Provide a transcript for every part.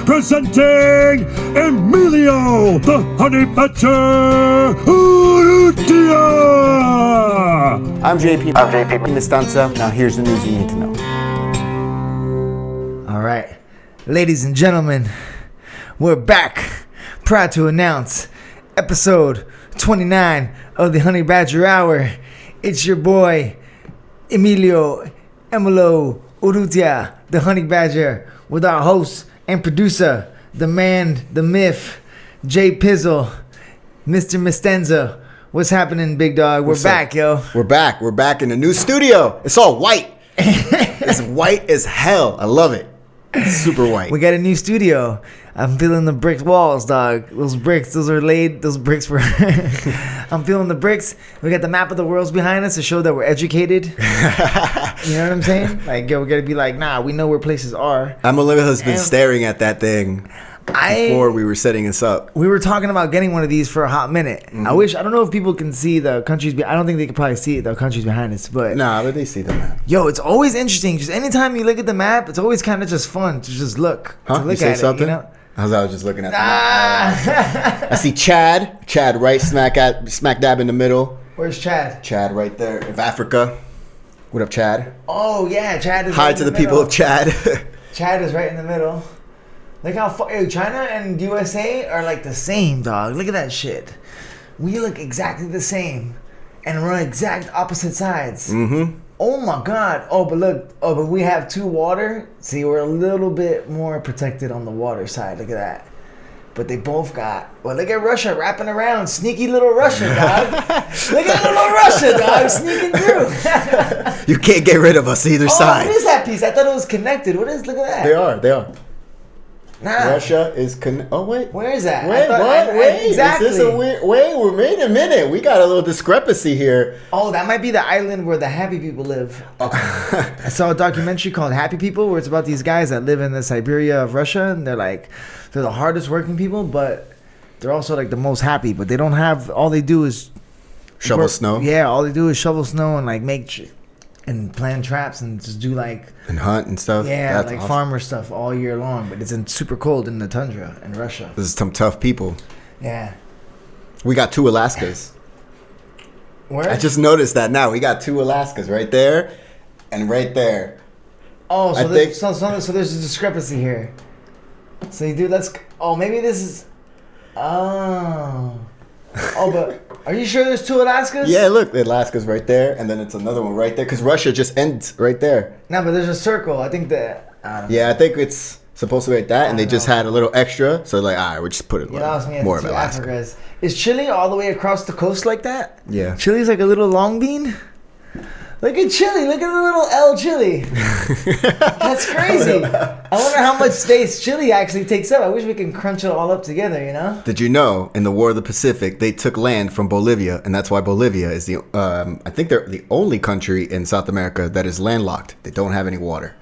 presenting Emilio, the Honey Badger Urrutia. I'm JP Mestanza. Now here's the news you need to know. All right, ladies and gentlemen, we're back. Proud to announce episode 29 of the Honey Badger Hour. It's your boy, Emilio Urrutia, the Honey Badger, with our host and producer, the man, the myth, J Pizzle, Mr. Mestanza. What's happening, big dog? We're back, yo. We're back. We're back in a new studio. It's all white. It's white as hell. I love it. It's super white. We got a new studio. I'm feeling the brick walls, dog. Those bricks, those are laid. Those bricks were... I'm feeling the bricks. We got the map of the world behind us to show that we're educated. You know what I'm saying? Like, yo, we got to be like, nah, we know where places are. Olivia has been staring at that thing before we were setting this up. We were talking about getting one of these for a hot minute. Mm-hmm. I don't know if people can see the countries. I don't think they can probably see the countries behind us, but but they see the map. Yo, it's always interesting. Just anytime you look at the map, it's always kind of just fun to just look. Huh? To look you say at something? It, you know? I was just looking at the map. I see Chad right smack dab in the middle. Where's Chad? Chad right there of Africa. What up, Chad? Oh yeah, Chad is. Hi right to in the people of Chad. Chad is right in the middle. Look how far China and USA are like the same, dog. Look at that shit. We look exactly the same, and we're on exact opposite sides. Mm-hmm. Oh my God. Oh, but look. Oh, but we have two water. See, we're a little bit more protected on the water side. Look at that. But they both got. Well, look at Russia wrapping around. Sneaky little Russia, dog. Look at little Russia, dog, sneaking through. You can't get rid of us either side. What is that piece? I thought it was connected. What is? Look at that. They are. Nah. Russia is Oh wait. Where is that? Wait. Exactly. Is this a weird? Wait a minute. We got a little discrepancy here. Oh, that might be the island where the happy people live. I saw a documentary called Happy People, where it's about these guys that live in the Siberia of Russia, and they're the hardest working people, but they're also like the most happy. But they don't have. All they do is shovel snow. Yeah, all they do is shovel snow and make and plan traps and just do and hunt and stuff. Yeah, awesome. Farmer stuff all year long, but it's super cold in the tundra in Russia. This is some tough people. Yeah. We got 2 Alaskas. Where? I just noticed that now. We got 2 Alaskas right there and right there. Oh, so there's a discrepancy here. So you do maybe this is but are you sure there's 2 Alaskas? Yeah, look, the Alaska's right there, and then it's another one right there, because Russia just ends right there. No, but there's a circle. I think that... I think it's supposed to be like that, and they just had a little extra, so all right, we'll just put it more of Alaska. Is Chile all the way across the coast like that? Yeah. Chile's like a little long bean? Look at Chile. Look at the little L Chile. That's crazy. I wonder how much space Chile actually takes up. I wish we can crunch it all up together, you know? Did you know, in the War of the Pacific, they took land from Bolivia, and that's why Bolivia is I think they're the only country in South America that is landlocked. They don't have any water.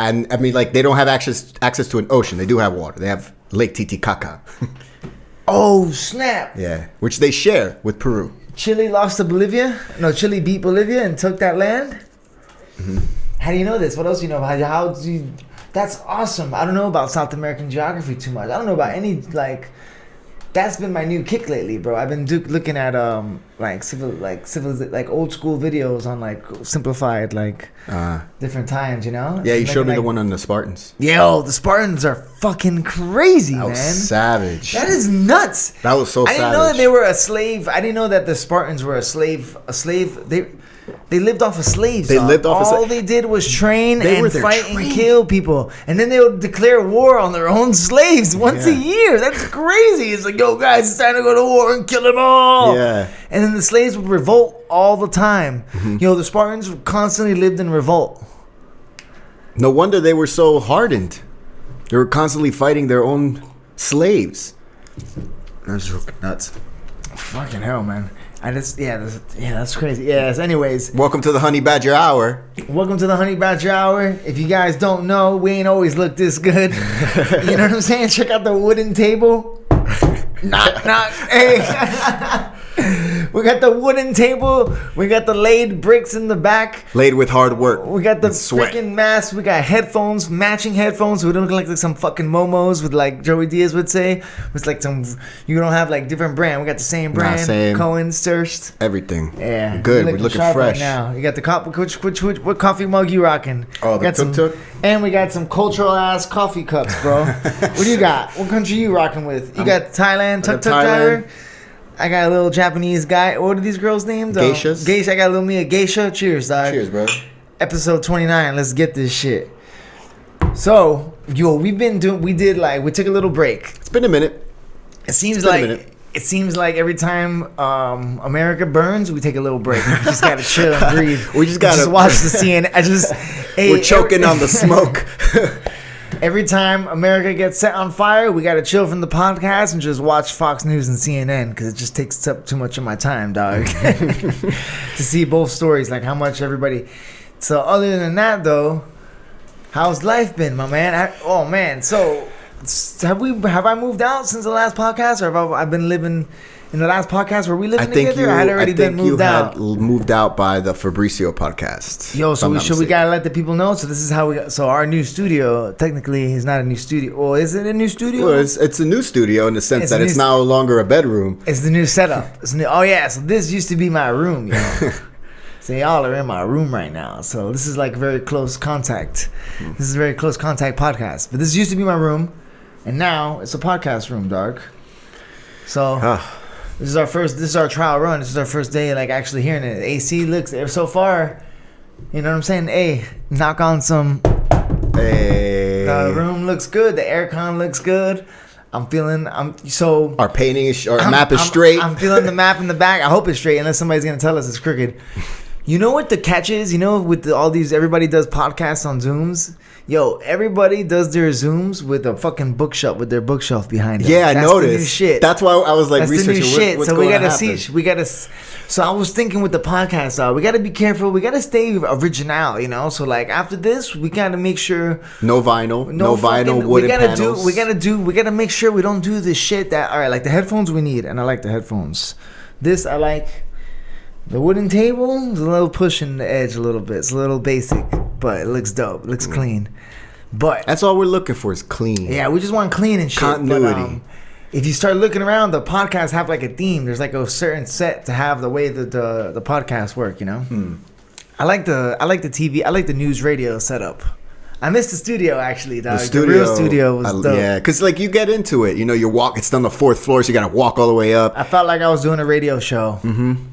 And, they don't have access to an ocean. They do have water. They have Lake Titicaca. Oh, snap. Yeah, which they share with Peru. Chile lost to Bolivia? No, Chile beat Bolivia and took that land? Mm-hmm. How do you know this? What else do you know? That's awesome. I don't know about South American geography too much. I don't know about any, that's been my new kick lately, bro. I've been looking at old school videos on simplified different times, you know. Yeah, you showed me the one on the Spartans. Yo, the Spartans are fucking crazy, man. That was savage. That is nuts. That was so savage. I didn't know that they were a slave. I didn't know that the Spartans were a slave. They lived off of slaves. All they did was train and fight and kill people. And then they would declare war on their own slaves once a year. That's crazy. It's like, yo, guys, it's time to go to war and kill them all. Yeah. And then the slaves would revolt all the time. Mm-hmm. Yo, the Spartans constantly lived in revolt. No wonder they were so hardened. They were constantly fighting their own slaves. That's nuts. Fucking hell, man. That's crazy. Yes, anyways. Welcome to the Honey Badger Hour. Welcome to the Honey Badger Hour. If you guys don't know, we ain't always looked this good. You know what I'm saying? Check out the wooden table. Knock, knock. Hey. We got the wooden table. We got the laid bricks in the back. Laid with hard work. We got the sweat. freaking mask. We got headphones, matching headphones. So we don't look like some fucking momos with like Joey Diaz would say. It's like some, you don't have like different brand. We got the same brand. Same. Cohen, Sturst. Everything. Yeah. Good. We're looking sharp fresh. right now. You got the what coffee mug you rocking? Oh, the tuk-tuk? And we got some cultural ass coffee cups, bro. What do you got? What country you rocking with? You got Thailand, tuk-tuk driver? I got a little Japanese guy. What are these girls' names? Geishas. Geisha. I got a little me a geisha. Cheers, dog. Cheers, bro. Episode 29. Let's get this shit. So, we took a little break. It's been a minute. It seems like every time America burns, we take a little break. We just gotta chill and breathe. We just gotta watch the CNN. We're choking on the smoke. Every time America gets set on fire, we got to chill from the podcast and just watch Fox News and CNN because it just takes up too much of my time, dog. To see both stories, like how much everybody. So other than that, though, how's life been, my man? So have I moved out since the last podcast, or have I been living in the last podcast? Were we living together? I had already been moved out. Moved out by the Fabricio podcast. Yo, so we gotta let the people know. So this is how we. So our new studio technically is not a new studio. Well, is it a new studio? Well, it's a new studio in the sense that it's no longer a bedroom. It's the new setup. It's new. Oh yeah. So this used to be my room, yo. So y'all are in my room right now. So this is like very close contact. This is a very close contact podcast. But this used to be my room, and now it's a podcast room, dog. So. This is our trial run. This is our first day, like, actually hearing it. AC looks, so far, you know what I'm saying? Hey, knock on some. Hey. The room looks good. The aircon looks good. Our painting is, our map is straight. I'm feeling the map in the back. I hope it's straight, unless somebody's going to tell us it's crooked. You know what the catch is? You know, with all these, everybody does podcasts on Zooms. Yo, everybody does their Zooms with a fucking bookshelf, with their bookshelf behind them. Yeah, I noticed. The new shit. That's why I was like That's researching the new shit. what's So going we to gotta happen. see. So I was thinking with the podcast, we gotta be careful. We gotta stay original, you know. So like after this, we gotta make sure no vinyl, wooden panels. We gotta make sure we don't do the shit that. All right, like the headphones we need, and I like the headphones. This I like. The wooden table is a little pushing the edge a little bit. It's a little basic, but it looks dope. It looks clean. But that's all we're looking for is clean. Yeah, we just want clean and shit. Continuity. But, if you start looking around, the podcasts have like a theme. There's like a certain set to have the way that the podcasts work. You know. I like the TV. I like the news radio setup. I miss the studio actually, dog. The real studio was dope. Yeah, because like you get into it, you know, it's on the 4th floor, so you gotta walk all the way up. I felt like I was doing a radio show.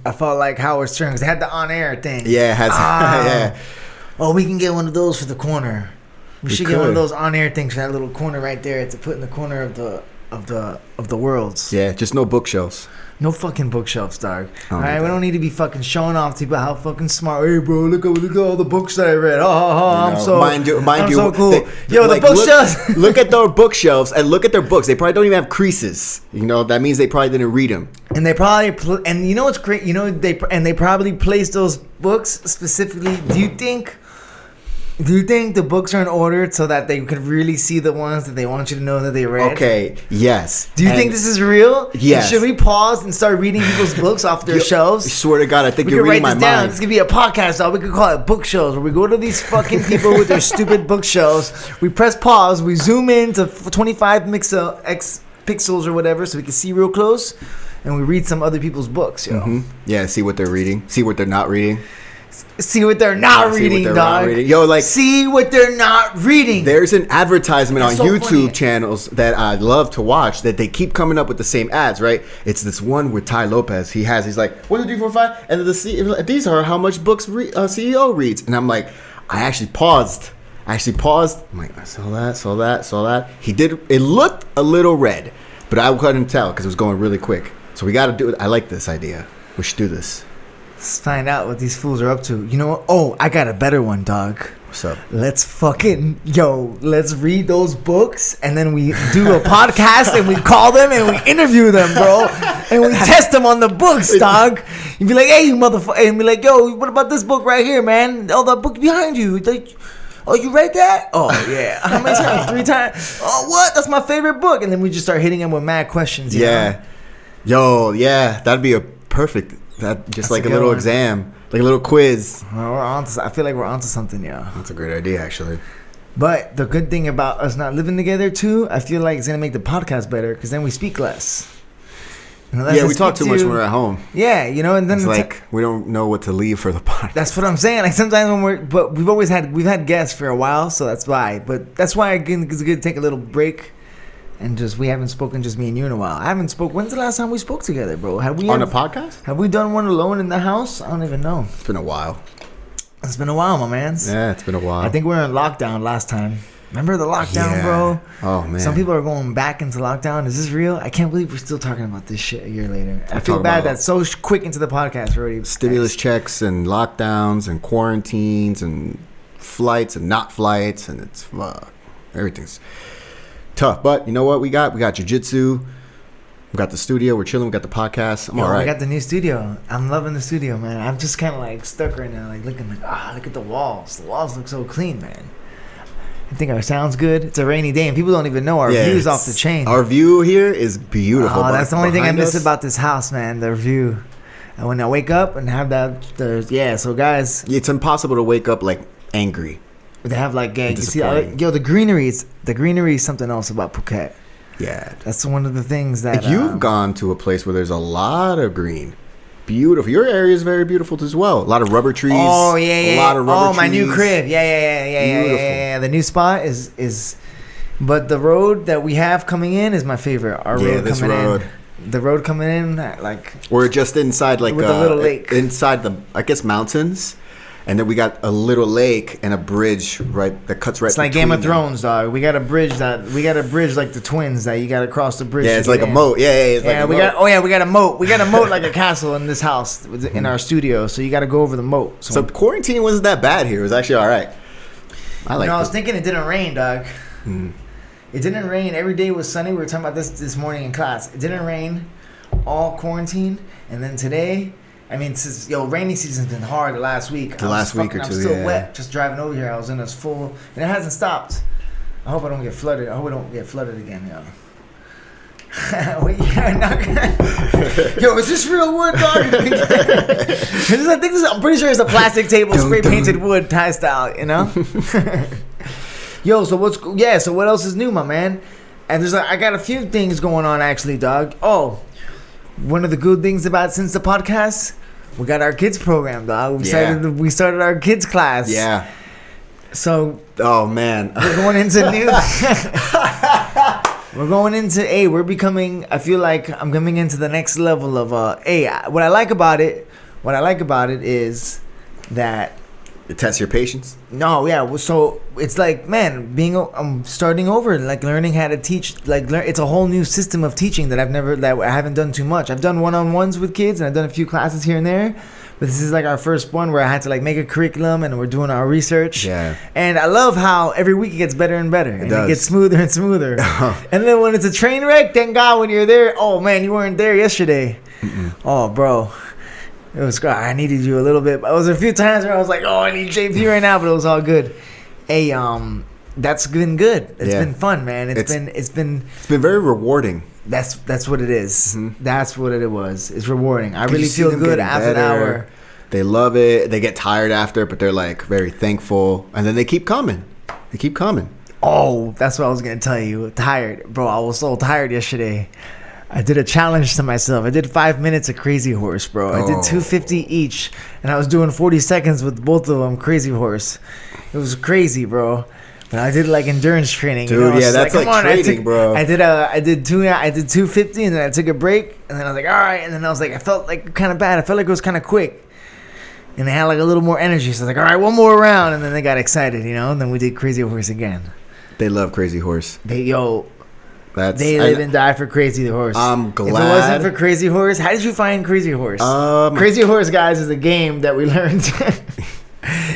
I felt like Howard Stern, because they had the on-air thing. Yeah, it has. Yeah. Oh, we can get one of those for the corner. We should get one of those on-air things for that little corner right there to put in the corner of the worlds. Yeah, just no bookshelves. No fucking bookshelves, dog. All right, we don't need to be fucking showing off to people how fucking smart. Hey, bro, look at all the books that I read. I'm so cool. The bookshelves. Look at their bookshelves and look at their books. They probably don't even have creases. You know, that means they probably didn't read them. And they probably and you know what's great? You know they probably placed those books specifically. Do you think the books are in order so that they could really see the ones that they want you to know that they read? Okay, yes. Do you think this is real? Yes. And should we pause and start reading people's books off their shelves? I swear to God, I think you're reading my mind. Down. This could be a podcast, dog. We could call it Bookshelves, where we go to these fucking people with their stupid bookshelves. We press pause. We zoom in to 25 pixels or whatever so we can see real close. And we read some other people's books, yo. Yeah, see what they're reading. See what they're not reading. See what they're not reading, dog. Yo, like, see what they're not reading. There's an advertisement on YouTube funny. channels that I love to watch that they keep coming up with the same ads, right? It's this one with Ty Lopez. He's like 1, 2, 3, 4, 5, and these are how much books CEO reads. And I'm like, I actually paused. I'm like, I saw that. It looked a little red, but I couldn't tell because it was going really quick. So we got to do it. I like this idea. We should do this. Let's find out what these fools are up to. You know what? Oh, I got a better one, dog. What's up? Let's read those books and then we do a podcast and we call them and we interview them, bro. And we test them on the books, dog. You'd be like, hey, you motherfucker. And be like, yo, what about this book right here, man? Oh, that book behind you. Like, oh, you read that? Oh, yeah. How many times? 3 times? Oh, what? That's my favorite book. And then we just start hitting them with mad questions. You know? Yo, yeah. That'd be a perfect That just That's like a a good little one. exam, like a little quiz. Well, I feel like we're onto something, yeah. That's a great idea, actually. But the good thing about us not living together too, I feel like it's gonna make the podcast better because then we speak less. Yeah, we talk too much when we're at home. Yeah, you know, and then It's like we don't know what to leave for the podcast. that's what I'm saying. Like sometimes but we've had guests for a while, so that's why. But that's why again, it's good to take a little break, and just we haven't spoken, just me and you in a while. I haven't spoke. When's the last time we spoke together, bro? Have we On a podcast? Have we done one alone in the house? I don't even know. It's been a while. It's been a while, my man. Yeah, it's been a while. I think we were in lockdown last time. Remember the lockdown, bro? Oh, man. Some people are going back into lockdown. Is this real? I can't believe we're still talking about this shit a year later. I feel bad that's so quick into the podcast already. Stimulus checks and lockdowns and quarantines and flights and not flights. And it's, everything's tough. But you know what we got? We got jiu-jitsu. We got the studio. We're chilling. We got the podcast. I'm all right. We got the new studio. I'm loving the studio, man. I'm just kind of like stuck right now. Like looking like, look at the walls. The walls look so clean, man. I think our sound's good. It's a rainy day, and people don't even know our view's off the chain. Our view here is beautiful. Oh, that's the only thing I miss about this house, man. The view. And when I wake up and have that, so guys, it's impossible to wake up like angry. they have like, you see, the greenery is something else about Phuket. Yeah, that's one of the things that you've gone to a place where there's a lot of green. Beautiful. Your area is very beautiful as well. A lot of rubber trees. Oh yeah. A lot of rubber trees. My new crib. Yeah. The new spot is, but the road that we have coming in is my favorite. Our road coming in. The road coming in, like we're just inside, like with a little lake inside the, I guess, mountains. And then we got a little lake and a bridge that cuts right. It's like Game of Thrones, dog. We got a bridge like the twins that you got to cross the bridge. Yeah, it's like a moat. We got a moat. We got a moat like a castle in this house in our studio. So you got to go over the moat. So quarantine wasn't that bad here. It was actually all right. I was thinking it didn't rain, dog. It didn't rain. Every day was sunny. We were talking about this morning in class. It didn't rain all quarantine, and then today. I mean, since rainy season's been hard the last week. The last week or two, I'm still wet. Just driving over here, I was in this full, and it hasn't stopped. I hope I don't get flooded. I hope we don't get flooded again, yo. Yo, is this real wood, dog? I'm pretty sure it's a plastic table, spray painted wood, Thai style, you know. Yo, so what else is new, my man? And I got a few things going on actually, dog. Oh. One of the good things about since the podcast, we got our kids program, dog. We started our kids class. Yeah. So. Oh man. We're going into new. We're becoming. I feel like I'm coming into the next level of What I like about it is that. It tests your patience. No, yeah. So it's like, man, I'm starting over, like learning how to teach. It's a whole new system of teaching that I haven't done too much. I've done one-on-ones with kids, and I've done a few classes here and there. But this is like our first one where I had to like make a curriculum, and we're doing our research. Yeah. And I love how every week it gets better and better, and it gets smoother and smoother. And then when it's a train wreck, thank God when you're there. Oh man, you weren't there yesterday. Oh, bro. It was great. I needed you a little bit. But it was a few times where I was like, "Oh, I need JP right now," but it was all good. Hey, that's been good. It's been fun, man. It's been very rewarding. That's what it is. That's what it was. It's rewarding. I really feel good after an hour. They love it. They get tired after, but they're like very thankful, and then they keep coming. Oh, that's what I was gonna tell you. Tired, bro. I was so tired yesterday. I did a challenge to myself. I did 5 minutes of Crazy Horse, bro. I did 250 each, and I was doing 40 seconds with both of them. Crazy Horse. It was crazy, bro. But I did like endurance training. Dude, that's like training, bro. I did 250, and then I took a break, and then I was like, all right, and then I was like, I felt like kind of bad. I felt like it was kind of quick, and they had like a little more energy. So I was like, all right, one more round, and then they got excited, and then we did Crazy Horse again. They love Crazy Horse. They live and die for Crazy Horse. I'm glad. If it wasn't for Crazy Horse, how did you find Crazy Horse? Crazy Horse, guys, is a game that we learned.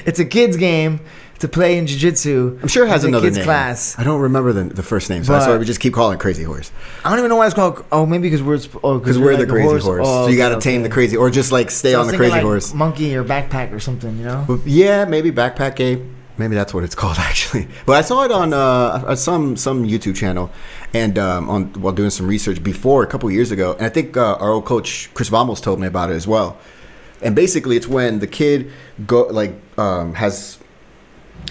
It's a kids game to play in jiu-jitsu. I'm sure it has another name. Class. I don't remember the first name, so that's why we just keep calling it Crazy Horse. I don't even know why it's called. Oh, maybe because we're the Crazy Horse. So you got to tame the Crazy, or just like stay on the Crazy Horse. Monkey or backpack or something, Yeah, maybe backpack game. Maybe that's what it's called, actually. But I saw it on some YouTube channel, and while doing some research before a couple years ago. And I think our old coach Chris Vamos told me about it as well. And basically, it's when the kid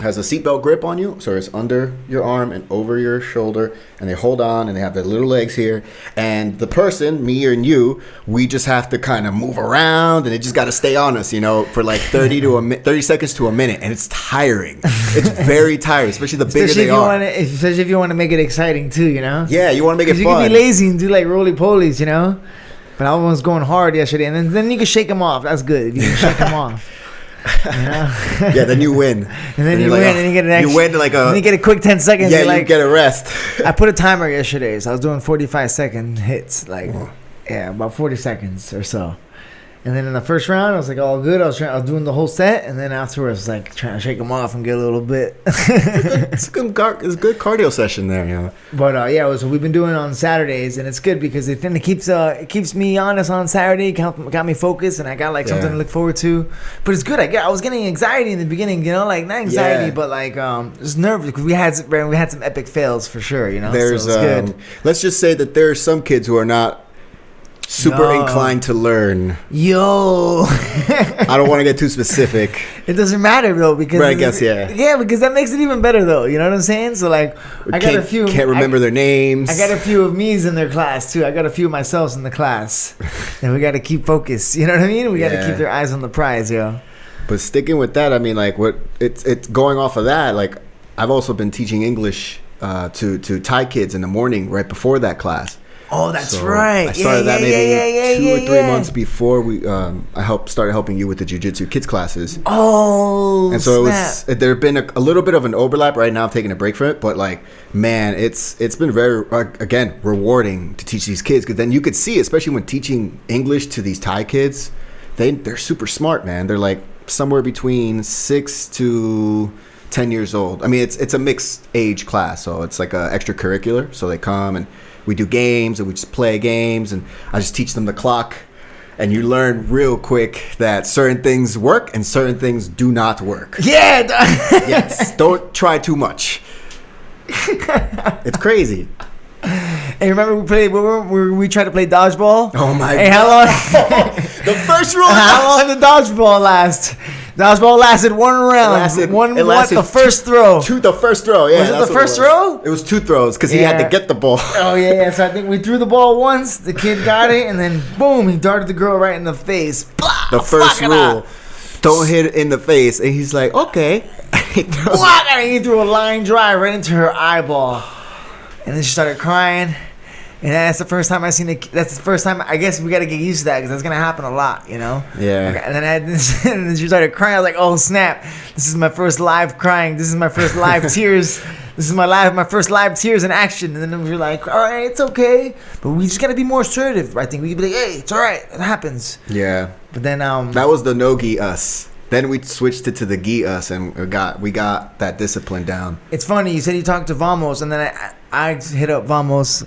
has a seatbelt grip on you, so it's under your arm and over your shoulder, and they hold on, and they have their little legs here, and the person, me and you, we just have to kind of move around, and they just got to stay on us, for like 30 seconds to a minute, and it's tiring. It's very tiring, especially the bigger they are. Especially if you want to make it exciting too, Yeah, you want to make it fun. You can be lazy and do like roly polies, But I was going hard yesterday, and then you can shake them off. That's good if you can shake them off. Yeah, then you win. And then you win, and you get an extra. You win then you get a quick 10 seconds. Yeah, you get a rest. I put a timer yesterday, so I was doing 45-second hits, about 40 seconds or so. And then in the first round, I was like, all good. I was doing the whole set, and then afterwards, like trying to shake them off and get a little bit. It's a good cardio session there, But so we've been doing it on Saturdays, and it's good because it keeps me honest on Saturday, got me focused, and I got something to look forward to. But it's good. I was getting anxiety in the beginning, not anxiety, but just nervous because we had some epic fails for sure, There's so it's good. Let's just say that there are some kids who are not super inclined to learn. Yo. I don't want to get too specific. It doesn't matter though because I guess yeah, because that makes it even better though. You know what I'm saying? So I got a few. Can't remember their names. I got a few of me's in their class too. I got a few of myself in the class, and we got to keep focused. You know what I mean? We got to keep their eyes on the prize, yo. But sticking with that, I mean, it's going off of that. I've also been teaching English to Thai kids in the morning right before that class. Oh, that's right. I started that maybe 2 or 3 months before I started helping you with the jiu-jitsu kids classes. Oh, and so there had been a little bit of an overlap. Right now I'm taking a break from it, but man, it's been very again rewarding to teach these kids, because then you could see, especially when teaching English to these Thai kids, they're super smart, man. They're somewhere between 6 to 10 years old. I mean, it's a mixed age class, so it's like a extracurricular. So they come and we do games, and we just play games, and I just teach them the clock, and you learn real quick that certain things work and certain things do not work. Yeah. Yes. Don't try too much. It's crazy. Hey, remember we tried to play dodgeball? Oh my god! Hey, how long? The first rule. How long did dodgeball last? Dodgeball lasted one round. It lasted the first throw. The first throw. Yeah. Was it the first throw? It was 2 throws because he had to get the ball. Oh yeah. So I think we threw the ball once. The kid got it, and then boom, he darted the girl right in the face. Blah, the first rule: don't hit it in the face. And he's like, okay. And he threw a line drive right into her eyeball. And then she started crying, and that's the first time I seen it. That's the first time. I guess we got to get used to that because that's gonna happen a lot, Yeah. And then and then she started crying. I was like, "Oh snap! This is my first live crying. This is my first live tears. This is my first live tears in action." And then we were like, "All right, it's okay, but we just gotta be more assertive." I think we could be like, "Hey, it's all right. It happens." Yeah. But then that was the no gi us. Then we switched it to the gi us, and we got that discipline down. It's funny. You said you talked to Vamos, and then I hit up Vamos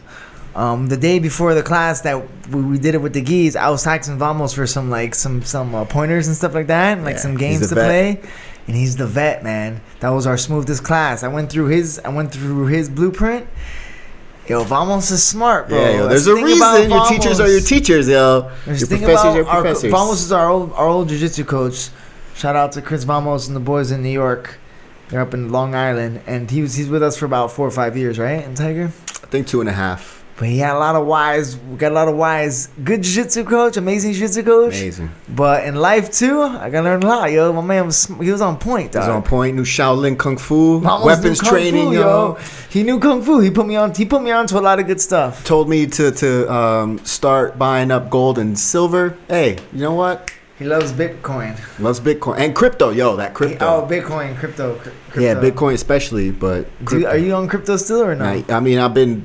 the day before the class that we did it with the gis. I was texting Vamos for some pointers and stuff like that, and some games to play. And he's the vet, man. That was our smoothest class. I went through his blueprint. Yo, Vamos is smart, bro. Yeah, yo, there's a reason your teachers are your teachers, yo. Your professors are your professors. Vamos is our old jiu-jitsu coach. Shout out to Chris Vamos and the boys in New York. They're up in Long Island, and he's with us for about 4 or 5 years, right? In Tiger, I think 2.5. But he had a lot of wise. We got a lot of wise. Good jiu-jitsu coach, amazing jiu-jitsu coach. Amazing. But in life too, I gotta learn a lot, yo. My man he was on point, dog. He was on point. New Shaolin Kung Fu, weapons training, yo. He knew Kung Fu. He put me on to a lot of good stuff. Told me to start buying up gold and silver. Hey, you know what? He loves Bitcoin. Loves Bitcoin and crypto, yo. That crypto. Bitcoin, crypto. Yeah, Bitcoin especially, but are you on crypto still or not? I mean, I've been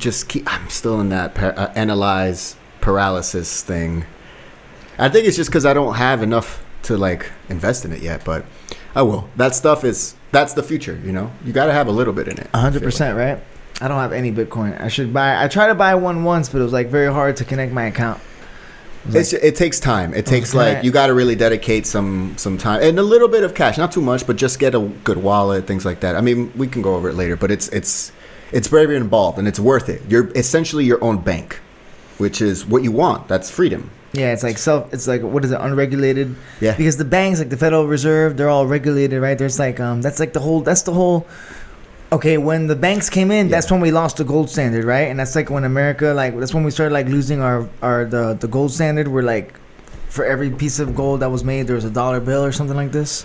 I'm still in that analyze paralysis thing. I think it's just because I don't have enough to invest in it yet, but I will. That's the future, you know. You got to have a little bit in it. 100%, right? I don't have any Bitcoin. I tried to buy one once, but it was very hard to connect my account. It takes time. It takes like you got to really dedicate some time and a little bit of cash, not too much, but just get a good wallet, things like that. I mean, we can go over it later, but it's very involved and it's worth it. You're essentially your own bank, which is what you want. That's freedom. Yeah, it's like what is it, unregulated? Yeah. Because the banks, like the Federal Reserve, they're all regulated, right? There's like that's the whole. Okay, when the banks came in, that's when we lost the gold standard, right? And that's like when America, like that's when we started like losing the gold standard. We're like, for every piece of gold that was made, there was a dollar bill or something like this.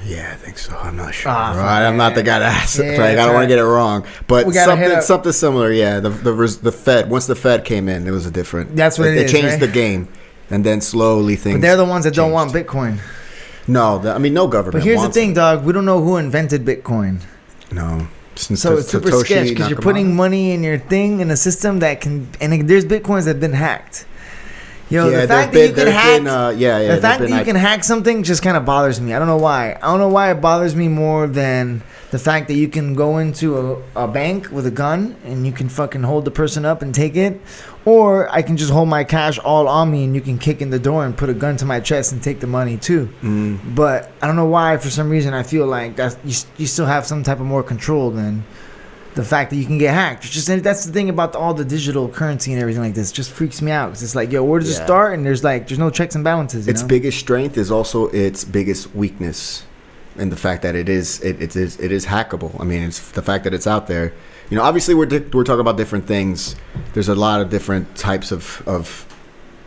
Yeah, I think so. I'm not sure. Right, I'm not the guy to ask. I don't want to get it wrong, but something similar. Yeah, the Fed. Once the Fed came in, it was a different. That's what they changed the game, and then slowly things. But they're the ones that don't changed. want Bitcoin. No, I mean no government. But here's the wants thing, it. dog. We don't know who invented Bitcoin. No. So it's super sketch because you're putting money in your thing in a system that can, and there's Bitcoins that have been hacked. Yo, the fact that you can hack, the fact that you can hack something just kind of bothers me. I don't know why. I don't know why it bothers me more than the fact that you can go into a bank with a gun and you can fucking hold the person up and take it, or I can just hold my cash all on me and you can kick in the door and put a gun to my chest and take the money too. But I don't know why. For some reason, I feel like that you still have some type of more control than the fact that you can get hacked. It's just, that's the thing about all the digital currency and everything like this. It just freaks me out because it's like, yo, where does it start? And there's no checks and balances. Its biggest strength is also its biggest weakness, and the fact that it is hackable. I mean, it's the fact that it's out there. You know, obviously we're talking about different things. There's a lot of different types of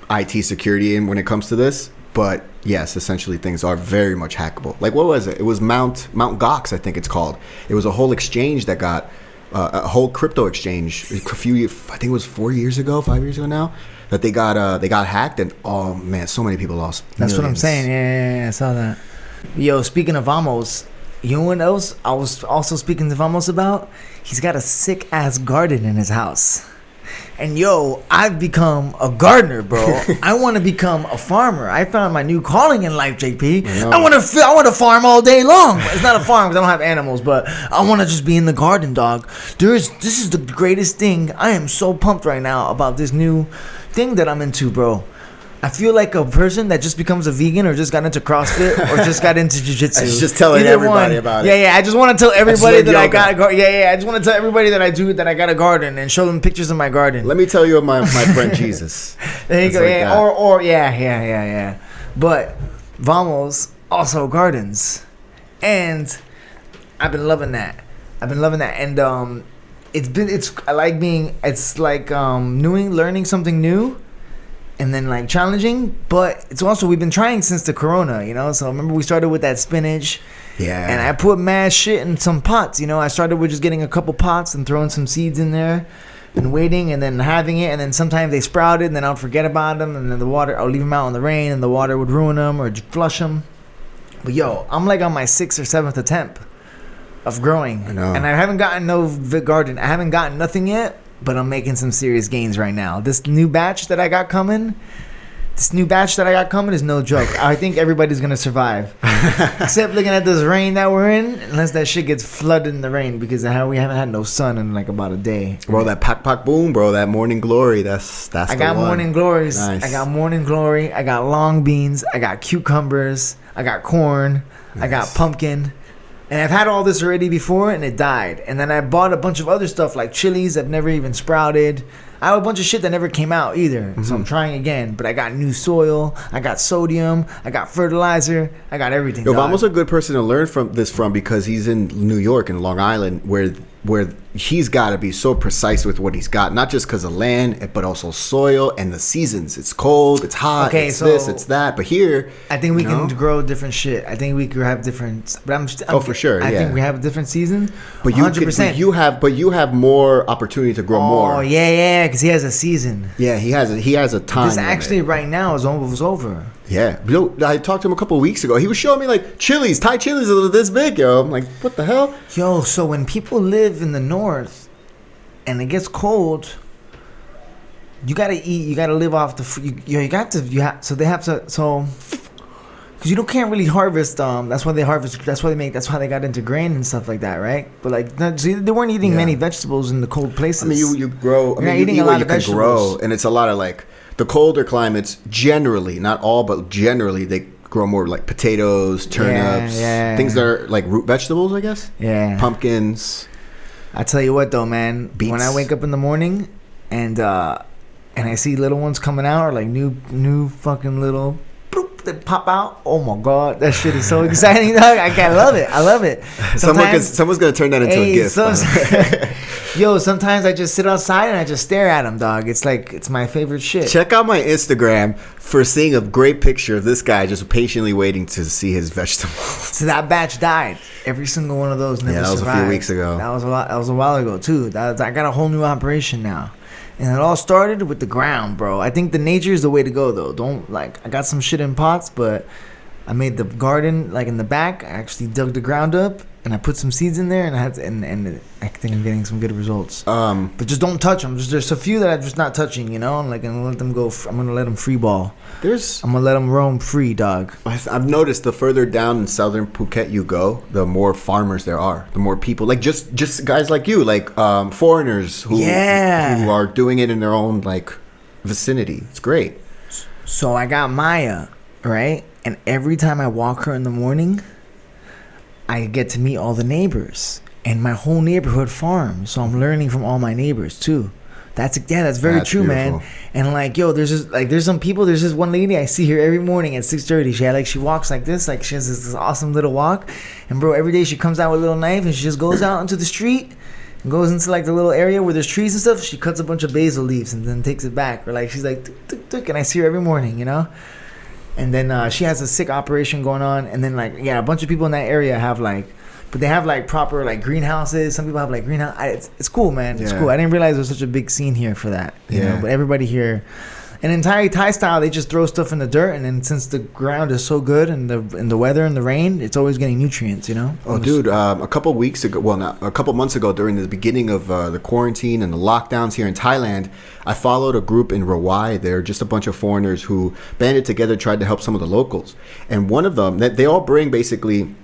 IT security when it comes to this. But yes, essentially things are very much hackable. Like what was it? It was Mount Gox, I think it's called. It was a whole exchange that got. A whole crypto exchange I think it was 5 years ago now, that they got hacked, and oh man, so many people lost millions. That's what I'm saying. Yeah, I saw that. Yo, speaking of Vamos, you know what else I was also speaking to Vamos about? He's got a sick ass garden in his house. And yo, I've become a gardener, bro. I want to become a farmer. I found my new calling in life, JP. I want to farm all day long. It's not a farm because I don't have animals, but I want to just be in the garden, dog. This is the greatest thing. I am so pumped right now about this new thing that I'm into, bro. I feel like a person that just becomes a vegan or just got into CrossFit or just got into jiu-jitsu. I just telling everybody about it. Yeah. I just want to tell everybody that I got a garden. Yeah. I just want to tell everybody that I got a garden and show them pictures of my garden. Let me tell you of my friend Jesus. There you go. Like yeah. But Vamos also gardens, and I've been loving that. And I like learning something new. And then like challenging, but it's also we've been trying since the corona, you know. So remember we started with that spinach, and I put mad shit in some pots, you know. I started with just getting a couple pots and throwing some seeds in there, and waiting, and then having it, and then sometimes they sprouted, and then I'll forget about them, and then I'll leave them out in the rain, and the water would ruin them or flush them. But yo, I'm like on my 6th or 7th attempt of growing, I know. And I haven't gotten no garden. I haven't gotten nothing yet. But I'm making some serious gains right now. This new batch that I got coming is no joke. I think everybody's going to survive. Except looking at this rain that we're in, unless that shit gets flooded in the rain because we haven't had no sun in like about a day. Bro, that pak boom, bro, that morning glory, that's the one. I got morning glories. Nice. I got morning glory. I got long beans. I got cucumbers. I got corn. Nice. I got pumpkin. And I've had all this already before, and it died. And then I bought a bunch of other stuff, like chilies that never even sprouted. I have a bunch of shit that never came out either. Mm-hmm. So I'm trying again. But I got new soil. I got sodium. I got fertilizer. I got everything. Yo, Vamos a good person to learn from because he's in New York and Long Island, where he's got to be so precise with what he's got, not just because of land, but also soil and the seasons. It's cold, it's hot, it's this, it's that. But here, I think we can grow different shit. I think we could have different. But for sure. I think we have a different season. But 100%. You have more opportunity to grow more. Oh yeah, because he has a season. Yeah, he has a time. This actually right now is almost over. Yeah, I talked to him a couple of weeks ago. He was showing me like chilies, Thai chilies are this big, yo. I'm like, what the hell? Yo, so when people live in the north and it gets cold, you gotta eat. You gotta live off the. Because you can't really harvest. That's why they harvest. That's why they got into grain and stuff like that, right? But like, they weren't eating many vegetables in the cold places. I mean, you grow. You're not eating a lot of vegetables. And it's a lot of like. the colder climates generally, not all, but generally, they grow more like potatoes, turnips, things that are like root vegetables, I guess. Yeah. Pumpkins. I tell you what though, man. Beets. When I wake up in the morning and I see little ones coming out, or like new fucking little bloop, they pop out. Oh my god, that shit is so exciting, dog. I love it. Someone's gonna turn that into a gift. Yo, sometimes I just sit outside and I just stare at them, dog. It's like, it's my favorite shit. Check out my Instagram for seeing a great picture of this guy just patiently waiting to see his vegetables. So that batch died. Every single one of those never survived. Yeah, that was a few weeks ago. That was a while ago too. I got a whole new operation now. And it all started with the ground, bro. I think the nature is the way to go, though. I got some shit in pots, but I made the garden, like, in the back. I actually dug the ground up, and I put some seeds in there, and I think I'm getting some good results. But just don't touch them. There's a few that I'm just not touching, you know? Like, I'm gonna let them go. I'm gonna let them free ball. I'm gonna let them roam free, dog. I've noticed the further down in southern Phuket you go, the more farmers there are. The more people, like just guys like you, like foreigners who are doing it in their own like vicinity. It's great. So I got Maya, right? And every time I walk her in the morning, I get to meet all the neighbors. And my whole neighborhood farms. So I'm learning from all my neighbors, too. That's very true, beautiful. Man. And like, yo, there's some people. There's this one lady I see here every morning at 6:30. She walks like this. Like, she has this awesome little walk. And, bro, every day she comes out with a little knife and she just goes out into the street and goes into, like, the little area where there's trees and stuff. She cuts a bunch of basil leaves and then takes it back. Or, like, she's like, tuk, tuk, tuk. And I see her every morning, you know? And then she has a sick operation going on. And then, like, yeah, a bunch of people in that area have, like, but they have, like, proper, like, greenhouses. Some people have, like, greenhouse. It's cool, man. It's cool. I didn't realize there was such a big scene here for that. You know? But everybody here. And in Thai style, they just throw stuff in the dirt. And then since the ground is so good and the weather and the rain, it's always getting nutrients, you know? Oh, dude, a couple months ago, during the beginning of the quarantine and the lockdowns here in Thailand, I followed a group in Rawai. They're just a bunch of foreigners who banded together, tried to help some of the locals. And one of them, they all bring basically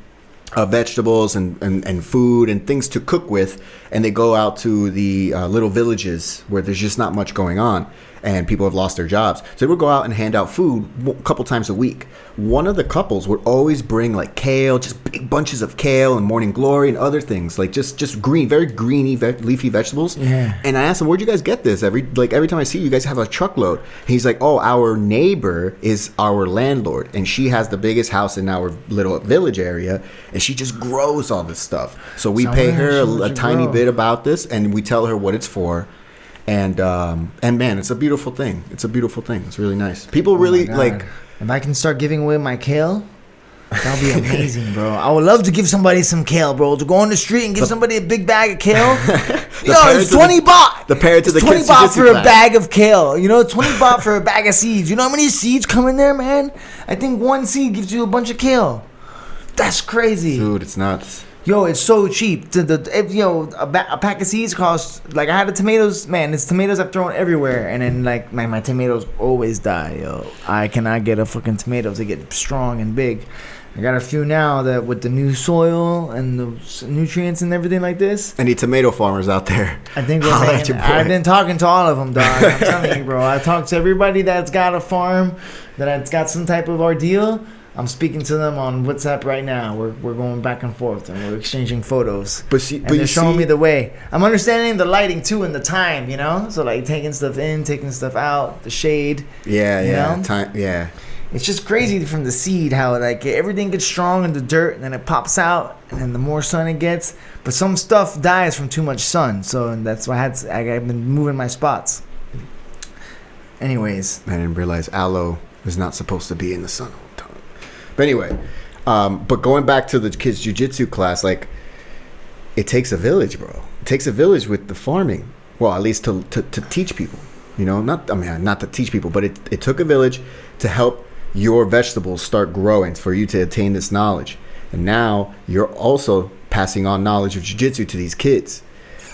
vegetables and food and things to cook with, and they go out to the little villages where there's just not much going on and people have lost their jobs. So they would go out and hand out food a couple times a week. One of the couples would always bring like kale, just big bunches of kale and morning glory and other things, like just green, very greeny leafy vegetables. Yeah. And I asked him, where'd you guys get this? Every time I see you guys have a truckload. And he's like, oh, our neighbor is our landlord and she has the biggest house in our little village area and she just grows all this stuff. So we pay her a tiny bit about this and we tell her what it's for. And man, it's a beautiful thing. It's really nice. People really like. If I can start giving away my kale, that'll be amazing, bro. I would love to give somebody some kale, bro. To go on the street and give somebody a big bag of kale. Yo, it's 20 baht. The parents of the kids. 20 baht for a bag of kale. You know, 20 baht for a bag of seeds. You know how many seeds come in there, man? I think one seed gives you a bunch of kale. That's crazy, dude. It's nuts. Yo, it's so cheap. A pack of seeds costs, like, I had the tomatoes, man, it's tomatoes I've thrown everywhere. And then, like, my tomatoes always die, yo. I cannot get a fucking tomatoes. They get strong and big. I got a few now that with the new soil and the nutrients and everything like this. Any tomato farmers out there? I think I've been talking to all of them, dog. I'm telling you, bro. I talked to everybody that's got a farm, that's got some type of ordeal. I'm speaking to them on WhatsApp right now. We're going back and forth and we're exchanging photos. But they're showing me the way. I'm understanding the lighting too and the time, you know? So like taking stuff in, taking stuff out, the shade. Yeah. Time. Yeah. It's just crazy from the seed how like everything gets strong in the dirt and then it pops out and then the more sun it gets. But some stuff dies from too much sun. So that's why I've been moving my spots. Anyways. I didn't realize aloe is not supposed to be in the sun. But anyway, but going back to the kids' jiu-jitsu class, like, it takes a village, bro. It takes a village with the farming. Well, at least to teach people, you know, not to teach people, but it took a village to help your vegetables start growing for you to attain this knowledge. And now you're also passing on knowledge of jiu-jitsu to these kids.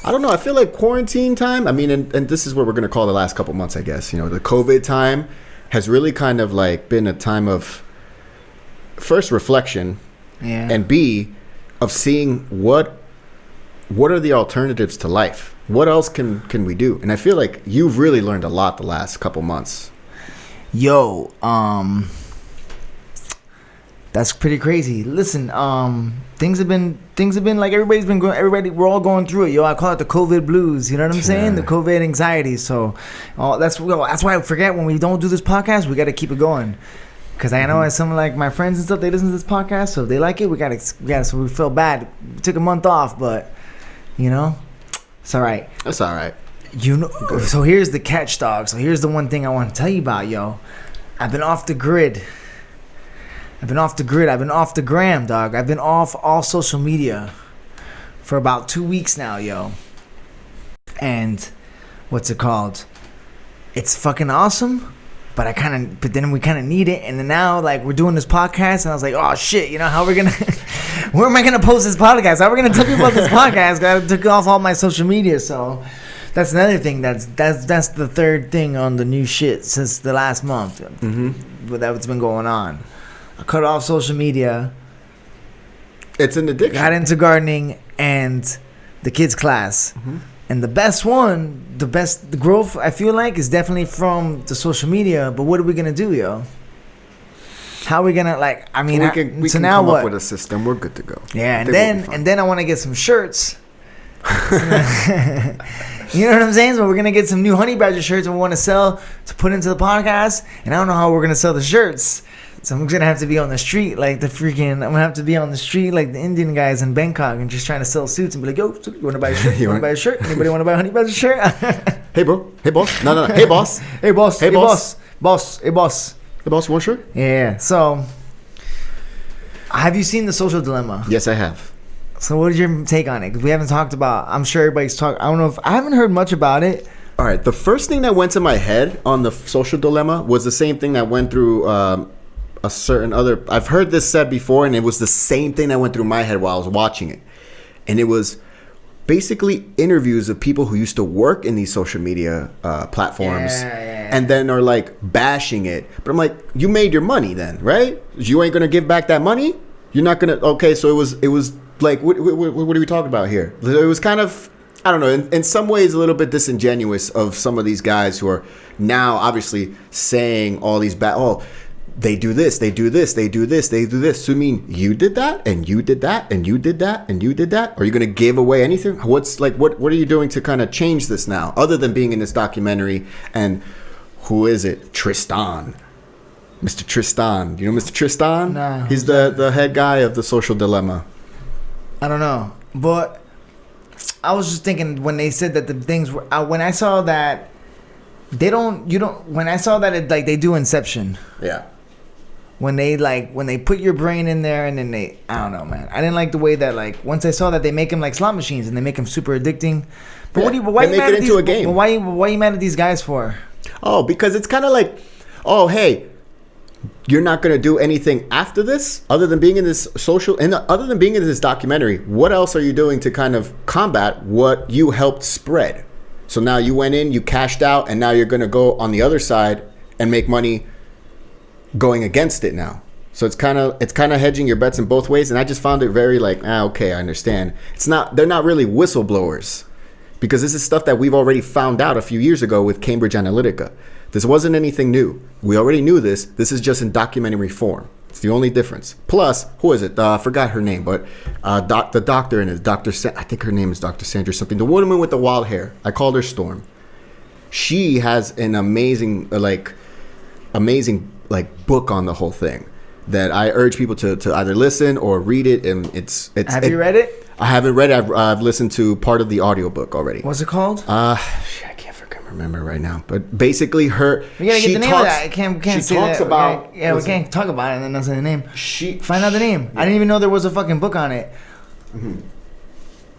I don't know. I feel like quarantine time, I mean, and this is what we're going to call the last couple months, I guess. You know, the COVID time has really kind of like been a time of first reflection, and B, of seeing what are the alternatives to life. What else can we do? And I feel like you've really learned a lot the last couple months. Yo, that's pretty crazy. Listen, things have been like we're all going through it. Yo, I call it the COVID blues. You know what I'm saying? The COVID anxiety. So, that's why I forget when we don't do this podcast, we got to keep it going. Cause I know some like my friends and stuff, they listen to this podcast, so if they like it, we gotta. So we feel bad. We took a month off, but it's all right. That's all right. So here's the catch, dog. So here's the one thing I want to tell you about, yo. I've been off the grid. I've been off the gram, dog. I've been off all social media for about 2 weeks now, yo. And what's it called? It's fucking awesome. But then we kind of need it. And then now, like, we're doing this podcast, and I was like, oh shit, how we're gonna, where am I gonna post this podcast? How are we gonna tell people about this podcast? I took off all my social media, so that's another thing. That's the third thing on the new shit since the last month. That's been going on. I cut off social media. It's an addiction. Got into gardening and the kids' class. And the growth I feel like is definitely from the social media. But what are we gonna do, yo? How are we gonna we can now come what? Up with a system. We're good to go. Yeah, and then I want to get some shirts. You know what I'm saying? So we're gonna get some new Honey Badger shirts, and we want to sell to put into the podcast. And I don't know how we're gonna sell the shirts. So I'm gonna have to be on the street like the Indian guys in Bangkok and just trying to sell suits and be like, yo, you wanna buy a shirt? You wanna buy a shirt? Anybody wanna buy a Honey Badger shirt? Hey bro. Hey boss. No. Hey boss. Hey boss. Hey boss. Boss. Hey boss. Hey boss, you want a shirt? Yeah. So have you seen The Social Dilemma? Yes, I have. So what is your take on it? Because we haven't talked about. I'm sure everybody's talking. I don't know if I haven't heard much about it. All right. The first thing that went to my head on The Social Dilemma was the same thing that went through a certain other. I've heard this said before, and it was the same thing that went through my head while I was watching it, and it was basically interviews of people who used to work in these social media platforms, and then are like bashing it. But I'm like, you made your money then, right? You ain't gonna give back that money. You're not gonna. Okay, so it was like, what are we talking about here? It was kind of, I don't know, in some ways a little bit disingenuous of some of these guys who are now obviously saying all these they do this, they do this, they do this, they do this. So you mean you did that, and you did that, and you did that, and you did that? Are you going to give away anything? What are you doing to kind of change this now, other than being in this documentary? And who is it? Tristan. Mr. Tristan. You know Mr. Tristan? No. He's the head guy of The Social Dilemma. I don't know. But I was just thinking when they said that the things were... when I saw that... When I saw that they do Inception. Yeah. When they put your brain in there and then I don't know, man. I didn't like the way that once I saw that they make them like slot machines and they make them super addicting. But yeah, why they make it into a game. But why are you mad at these guys for? Oh, because it's kind of like, oh, hey, you're not going to do anything after this other than being in this other than being in this documentary. What else are you doing to kind of combat what you helped spread? So now you went in, you cashed out, and now you're going to go on the other side and make money going against it now. So it's kind of hedging your bets in both ways, and I just found it very okay, I understand. They're not really whistleblowers, because this is stuff that we've already found out a few years ago with Cambridge Analytica. This wasn't anything new. We already knew this. This is just in documentary form. It's the only difference. Plus, who is it? I forgot her name, but the doctor in it, I think her name is Dr. Sandra something. The woman with the wild hair. I called her Storm. She has an amazing book on the whole thing that I urge people to either listen or read it. And it's. Have you read it? I haven't read it. I've listened to part of the audiobook already. What's it called? I can't remember right now. But basically, we gotta get the name of that. I can't say that. About. We can't talk about it and then not say the name. Find out the name. Yeah. I didn't even know there was a fucking book on it. Mm-hmm.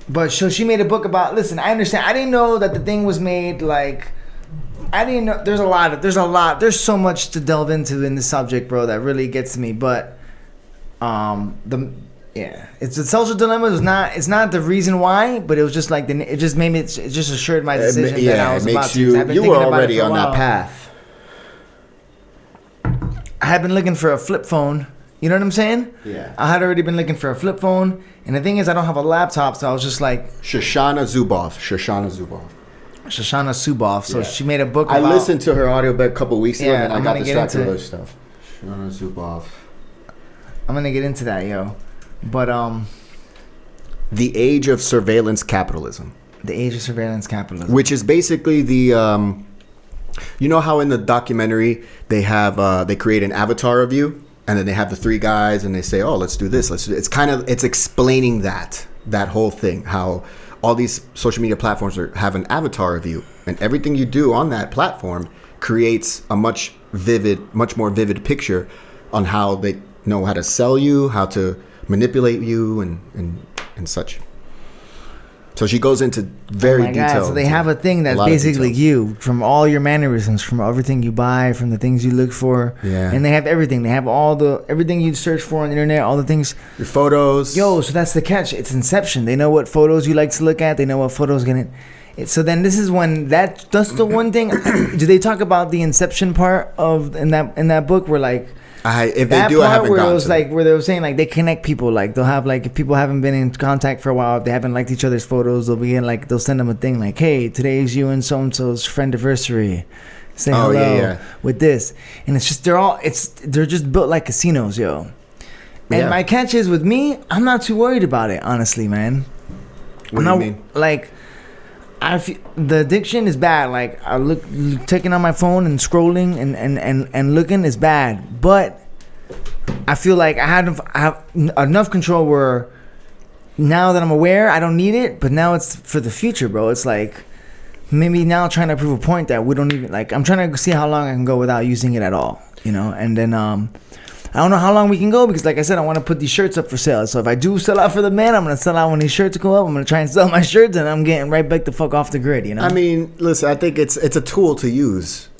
But so she made a book about. Listen, I understand. I didn't know that the thing was made I didn't know. There's a lot. There's so much to delve into in this subject, bro. That really gets to me. But it's The Social Dilemma. It's not the reason why, but it was just it just made me. It just assured my decision that I was about to. You were already on that path. I had been looking for a flip phone. You know what I'm saying? Yeah. I had already been looking for a flip phone, and the thing is, I don't have a laptop, so I was just like. Shoshana Zuboff. Shoshana Zuboff. So Yeah. she made a book I about... listened to her audiobook a couple weeks ago, Yeah, and I I'm got gonna get distracted into with it. other stuff. Shoshana Zuboff. I'm going to get into that, yo. But, The Age of Surveillance Capitalism. The Age of Surveillance Capitalism. Which is basically the... you know how in the documentary they have they create an avatar of you, and then they have the three guys, and they say, "Oh, let's do this. Let's do." It's explaining that whole thing, how all these social media platforms have an avatar of you, and everything you do on that platform creates a much more vivid picture on how they know how to sell you, how to manipulate you, and such. So she goes into very detailed. So they have a thing that's basically you, from all your mannerisms, from everything you buy, from the things you look for. Yeah. And they have everything. They have everything you search for on the internet, all the things. Your photos. Yo, so that's the catch. It's Inception. They know what photos you like to look at. They know what photos so then this is when that's the one thing. Do they talk about the Inception part of in that book where like if they do, I haven't where gotten it was to like where they were saying like they connect people, like they'll have like if people haven't been in contact for a while, if they haven't liked each other's photos, they'll send them a thing like, hey, today's you and so and so's friend anniversary, say hello with this, and it's just they're just built like casinos, yo. And my catch is with me, I'm not too worried about it, honestly, man. What do you mean? Like, the addiction is bad. Like I look taking on my phone and scrolling and looking is bad, but I feel like I have enough control where now that I'm aware I don't need it, but now it's for the future, bro. It's like maybe now trying to prove a point that we don't even like. I'm trying to see how long I can go without using it at all, you know. And then I don't know how long we can go because, like I said, I want to put these shirts up for sale. So if I do sell out for the men, I'm going to sell out when these shirts go up. I'm going to try and sell my shirts, and I'm getting right back the fuck off the grid, you know? I mean, listen, I think it's a tool to use.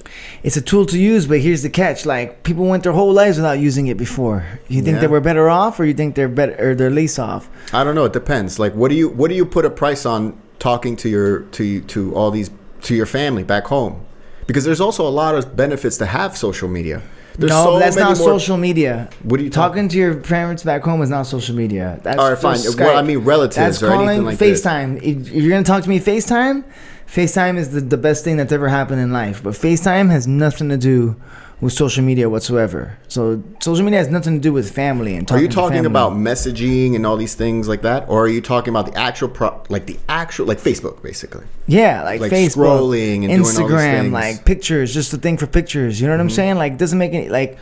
It's a tool to use, but here's the catch. Like, people went their whole lives without using it before. You think they were better off, or you think they're better, or they're least off? I don't know. It depends. Like, what do you put a price on talking to your family back home? Because there's also a lot of benefits to have social media. But that's not social media. What are you talking to your parents back home is not social media. That's all right, fine. Well, I mean relatives that's or anything like FaceTime. If you're gonna talk to me FaceTime, FaceTime is the best thing that's ever happened in life. But FaceTime has nothing to do with social media whatsoever. So social media has nothing to do with family and talking. Are you talking to about messaging and all these things like that, or are you talking about the actual like Facebook basically? Yeah, like Facebook, scrolling and Instagram, doing all these things. like pictures, just a thing for pictures. You know what I'm saying? Like, doesn't make any like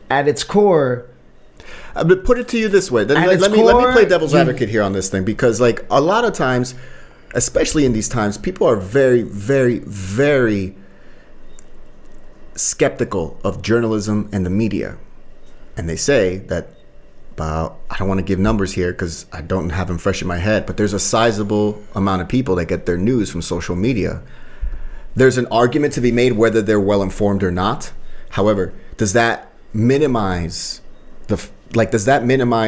at its core. But put it to you this way. Let me play devil's advocate here on this thing, because like a lot of times, especially in these times, people are very, very, very skeptical of journalism and the media, and they say that I don't want to give numbers here because I don't have them fresh in my head, but there's a sizable amount of people that get their news from social media. There's an argument to be made whether they're well informed or not. However, does that minimize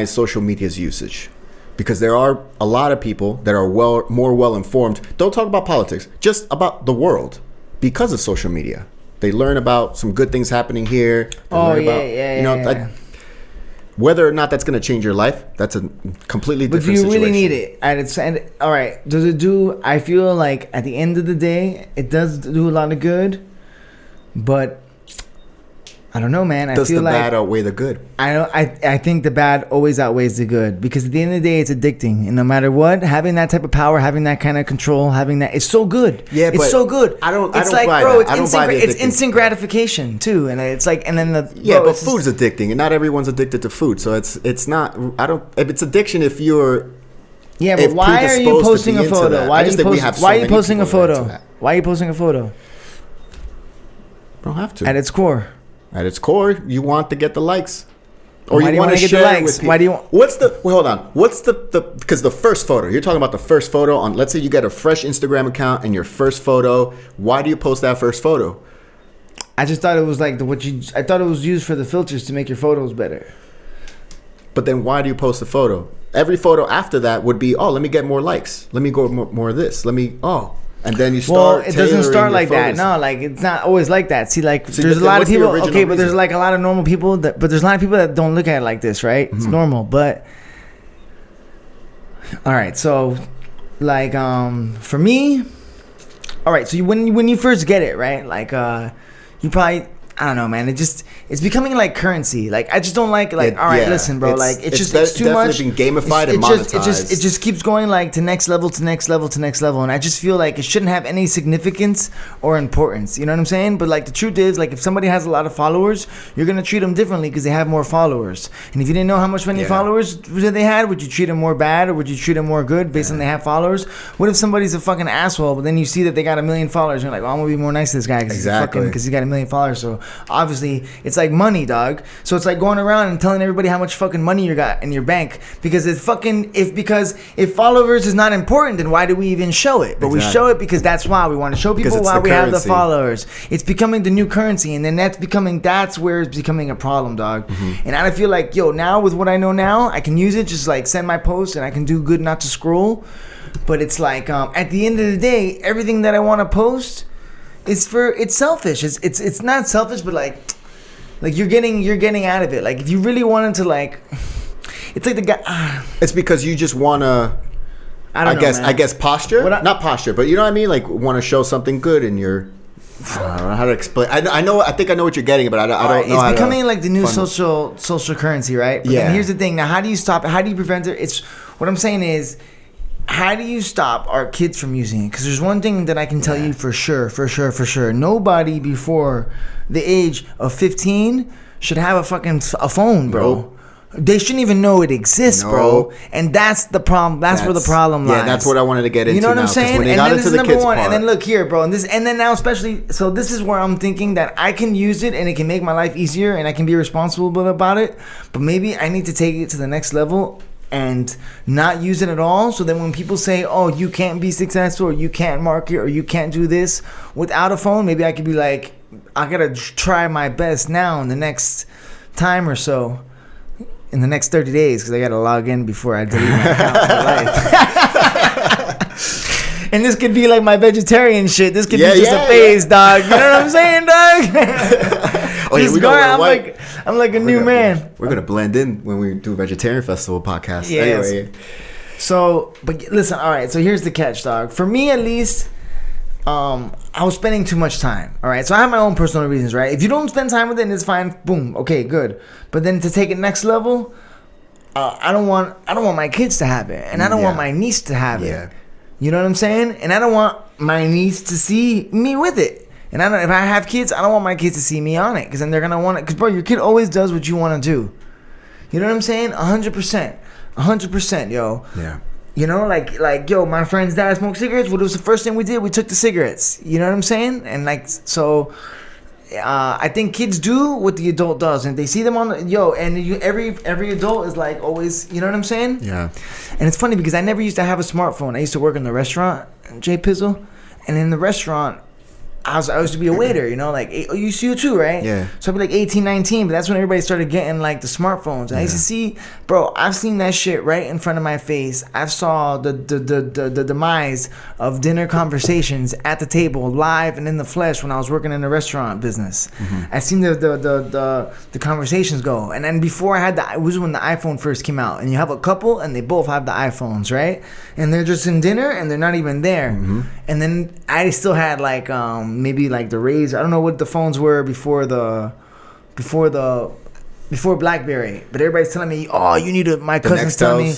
social media's usage? Because there are a lot of people that are more well informed. Don't talk about politics, just about the world, because of social media. They learn about some good things happening here. Whether or not that's going to change your life, that's a completely different situation. But do you really need it? And all right, does it do? I feel like at the end of the day, it does do a lot of good, but I don't know, man. Does the bad outweigh the good? I think the bad always outweighs the good, because at the end of the day, it's addicting, and no matter what, having that type of power, having that kind of control, having that, it's so good. Yeah, it's so good. It's instant instant gratification too, and it's like, and then but food's addicting, and not everyone's addicted to food, so it's not. If it's addiction, if you're but why are you posting a photo? Why are you posting a photo? Why are you posting a photo? Don't have to. At its core. At its core, you want to get the likes, or you want to get the likes. Why do you want? Hold on. Because the first photo, you're talking about the first photo on. Let's say you get a fresh Instagram account and your first photo. Why do you post that first photo? I just thought it was like I thought it was used for the filters to make your photos better. But then why do you post a photo? Every photo after that would be, let me get more likes. Let me go more of this. And then you start. Well, it doesn't start like that. No, like it's not always like that. See, there's a lot of people. Okay, but there's like a lot of normal people but there's a lot of people that don't look at it like this, right? Mm-hmm. It's normal, but all right. So, like, for me, all right. So when you first get it, right? Like you probably. I don't know, man. It's becoming like currency. Like I just don't like all right, listen, bro. Like it's too much. Been gamified and monetized. It just keeps going like to next level, to next level, to next level, and I just feel like it shouldn't have any significance or importance. You know what I'm saying? But like the truth is, like if somebody has a lot of followers, you're gonna treat them differently because they have more followers. And if you didn't know how much many followers they had, would you treat them more bad or would you treat them more good based on they have followers? What if somebody's a fucking asshole, but then you see that they got 1 million followers, and you're like, well, I'm gonna be more nice to this guy because he got 1 million followers. So obviously it's like money, dog. So it's like going around and telling everybody how much fucking money you got in your bank because if followers is not important, then why do we even show it? But we show it because that's why we want to show people why we have the followers. It's becoming the new currency, and then that's where it's becoming a problem, dog. And I feel like, now with what I know now, I can use it, just like send my posts and I can do good not to scroll. But it's like at the end of the day, everything that I want to post, it's selfish. It's not selfish, but like you're getting out of it. Like if you really wanted to, like, it's like the guy. It's because you just wanna. I guess posture, not posture, but you know what I mean. Like want to show something good in your. I don't know how to explain. I think I know what you're getting, but I don't know. It's becoming like the new social currency, right? But then here's the thing. Now, how do you stop it? How do you prevent it? It's what I'm saying is, how do you stop our kids from using it? Because there's one thing that I can tell you for sure. Nobody before the age of 15 should have a phone, bro. Nope. They shouldn't even know it exists, bro. And that's the problem. That's where the problem lies. Yeah, that's what I wanted to get into. You know what I'm saying? When they got into the kids part. And then look here, bro. And then now especially, so this is where I'm thinking that I can use it and it can make my life easier and I can be responsible about it. But maybe I need to take it to the next level and not use it at all, so then when people say, oh, you can't be successful or you can't market or you can't do this without a phone, maybe I could be like, I gotta try my best now in the next time or so, in the next 30 days, because I gotta log in before I delete my account for life. And this could be like my vegetarian shit. This could be just a phase, dog. You know what I'm saying, dog? I'm like a new man. We're gonna blend in when we do Vegetarian Festival podcast. Yes. Anyway. So, but listen, all right. So here's the catch, dog. For me, at least, I was spending too much time. All right. So I have my own personal reasons, right? If you don't spend time with it, it's fine. Boom. Okay, good. But then to take it next level, I don't want my kids to have it, and I don't want my niece to have it. You know what I'm saying? And I don't want my niece to see me with it. And if I have kids, I don't want my kids to see me on it, because then they're gonna want it. Because bro, your kid always does what you want to do. You know what I'm saying? 100%, yo. Yeah. You know, like yo, my friend's dad smoked cigarettes. What was the first thing we did? We took the cigarettes. You know what I'm saying? And like so, I think kids do what the adult does, and they see them on every adult is like always. You know what I'm saying? Yeah. And it's funny because I never used to have a smartphone. I used to work in the restaurant, J Pizzle, and in the restaurant, I used to be a waiter, you know, like, you too, right? Yeah. So I'd be like 18, 19, but that's when everybody started getting like the smartphones. And I used to see, bro, I've seen that shit right in front of my face. I saw the demise of dinner conversations at the table, live and in the flesh, when I was working in the restaurant business. I seen the conversations go. And then before I had it was when the iPhone first came out, and you have a couple and they both have the iPhones, right? And they're just in dinner and they're not even there. And then I still had like maybe like the Razr. I don't know what the phones were before BlackBerry, but everybody's telling me, oh, you need my cousin's telling me,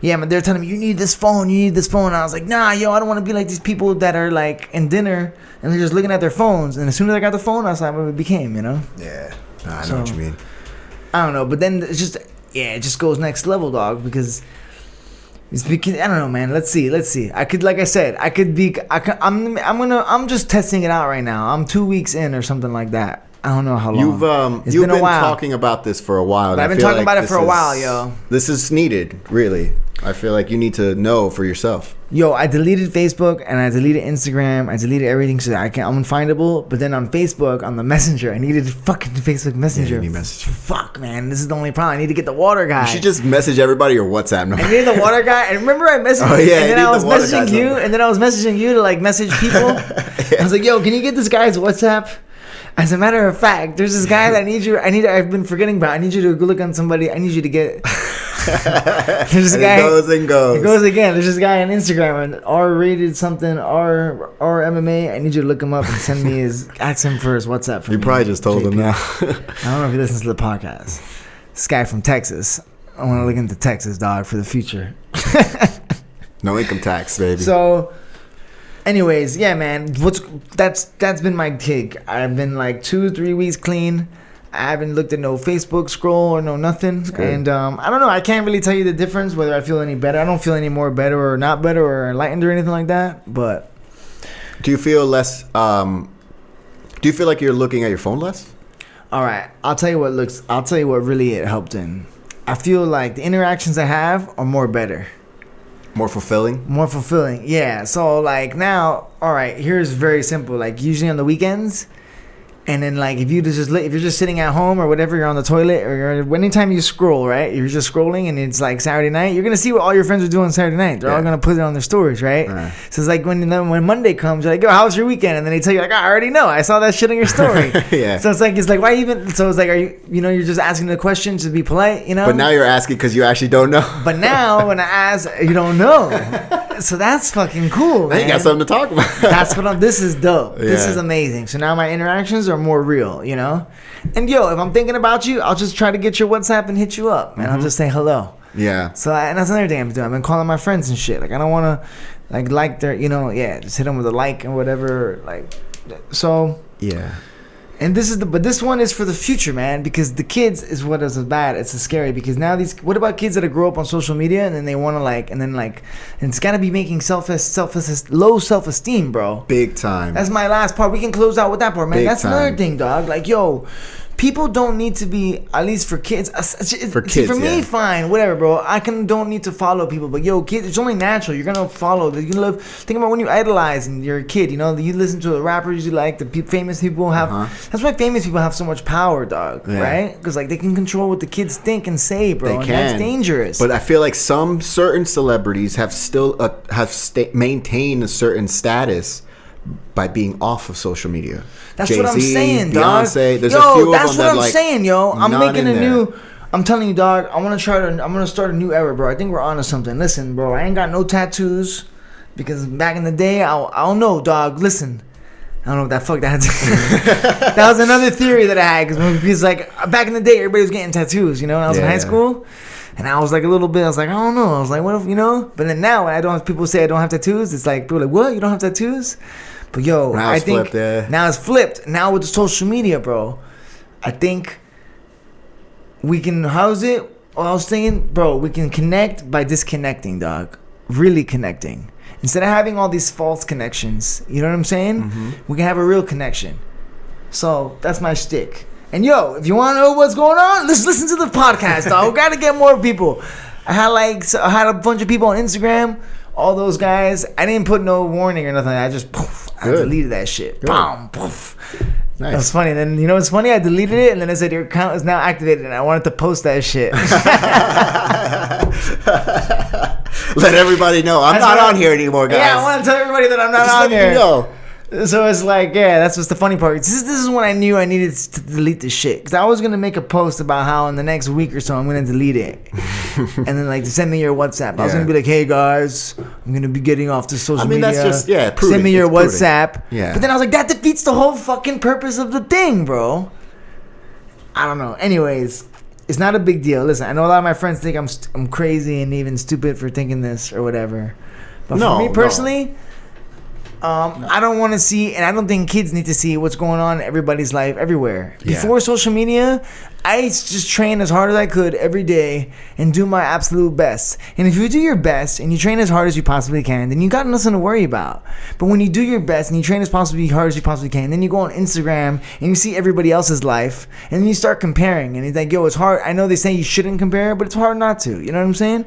yeah, but they're telling me, you need this phone. And I was like, nah, yo, I don't want to be like these people that are like in dinner and they're just looking at their phones. And as soon as I got the phone, that's how it became, you know? Yeah, I know what you mean. I don't know, but then it's just, it just goes next level, dog, because I don't know, man. Let's see. I'm just testing it out right now. I'm 2 weeks in or something like that. I don't know how long. You've been talking about this for a while. I've been talking about it for a while, yo. This is needed, really. I feel like you need to know for yourself. Yo, I deleted Facebook and I deleted Instagram. I deleted everything so that I'm unfindable. But then on Facebook, on the Messenger, I needed fucking Facebook Messenger. Yeah, you need Messenger. Fuck, man, this is the only problem. I need to get the water guy. You should just message everybody your WhatsApp number. I need the water guy. And remember, I messaged and then I was messaging you to like message people. I was like, yo, can you get this guy's WhatsApp? As a matter of fact, there's this guy that I've been forgetting about. I need you to go look on somebody. I need you to get. There's a guy. It goes and goes. It goes again. There's this guy on Instagram, and R-rated something, R MMA. I need you to look him up and send me his. Ask him for his WhatsApp. You probably just told him now. I don't know if he listens to the podcast. This guy from Texas. I want to look into Texas, dog, for the future. No income tax, baby. So, anyways, yeah, man. That's been my take. I've been like 2-3 weeks clean. I haven't looked at no Facebook scroll or no nothing. And I don't know. I can't really tell you the difference whether I feel any better. I don't feel any more better or not better or enlightened or anything like that. But do you feel less? Do you feel like you're looking at your phone less? All right, I'll tell you what really it helped in. I feel like the interactions I have are more better. More fulfilling? Yeah. So like now, all right, here's very simple. Like usually on the weekends, and then like if you're just sitting at home or whatever, you're on the toilet or anytime you scroll, right? You're just scrolling and it's like Saturday night. You're gonna see what all your friends are doing Saturday night. They're all gonna put it on their stories, right? So it's like when Monday comes, you're like, yo, how was your weekend? And then they tell you like, I already know. I saw that shit on your story. Yeah. So it's like why even? So it's like, are you're just asking the question to be polite, you know? But now you're asking because you actually don't know. But now when I ask, you don't know. So that's fucking cool, man. Now you got something to talk about. This is dope. Yeah. This is amazing. So now my interactions are more real, you know? And yo, if I'm thinking about you, I'll just try to get your WhatsApp and hit you up. And I'll just say hello. Yeah. So and that's another thing I'm doing. I've been calling my friends and shit. Like I don't want to like their, just hit them with a like and whatever. Like, so. Yeah. And this one is for the future, man, because the kids is what is bad. It's scary because now what about kids that grow up on social media and then they want to and it's got to be making low self-esteem, bro. Big time. That's my last part. We can close out with that part, man. Big That's time. another thing, dog. Like, yo, people don't need to be, at least for kids. For me, fine, whatever, bro. Don't need to follow people, but yo, kids, it's only natural. You're gonna follow. Think about when you idolize and you're a kid. You listen to the rappers you like. The famous people have. That's why famous people have so much power, dog. Yeah. Right? Because like they can control what the kids think and say, bro. And that's dangerous. But I feel like some certain celebrities have still maintained a certain status by being off of social media. That's Jay-Z, what I'm saying, dog. Beyonce, there's a few that's of them what I'm saying, yo. I'm making a new. I'm telling you, dog. I'm gonna start a new era, bro. I think we're onto something. Listen, bro. I ain't got no tattoos because back in the day, I don't know, dog. Listen, I don't know what that fuck that. That was another theory that I had because like back in the day, everybody was getting tattoos. When I was in high school. And I was like a little bit, I was like, I don't know. I was like, what if, But then now when people say I don't have tattoos, it's like, people are like, what? You don't have tattoos? But yo, now I it's think flipped, yeah. Now it's flipped. Now with the social media, bro, I think we can, I was thinking, bro, we can connect by disconnecting, dog. Really connecting. Instead of having all these false connections, you know what I'm saying? We can have a real connection. So that's my shtick. And yo, if you want to know what's going on, let's listen to the podcast, dog. We got to get more people. I had a bunch of people on Instagram. All those guys. I didn't put no warning or nothing. I just I deleted that shit. Boom, poof. Nice. That's funny. And then what's funny? I deleted it, and then it said your account is now activated, and I wanted to post that shit. Let everybody know I'm not on here anymore, guys. Yeah, I want to tell everybody that I'm not on here. So it's like, yeah, that's what's the funny part. This is when I knew I needed to delete this shit. Because I was going to make a post about how in the next week or so I'm going to delete it. And then like, send me your WhatsApp. I was going to be like, hey guys, I'm going to be getting off the social media. That's just, prudent. Send me your WhatsApp. Yeah. But then I was like, that defeats the whole fucking purpose of the thing, bro. I don't know. Anyways, it's not a big deal. Listen, I know a lot of my friends think I'm crazy and even stupid for thinking this or whatever. But for me personally... I don't want to see, and I don't think kids need to see what's going on in everybody's life everywhere. Before social media, I just train as hard as I could every day and do my absolute best. And if you do your best and you train as hard as you possibly can, then you got nothing to worry about. But when you do your best and you train as hard as you possibly can, then you go on Instagram and you see everybody else's life, and then you start comparing. And it's like, yo, it's hard. I know they say you shouldn't compare, but it's hard not to. You know what I'm saying?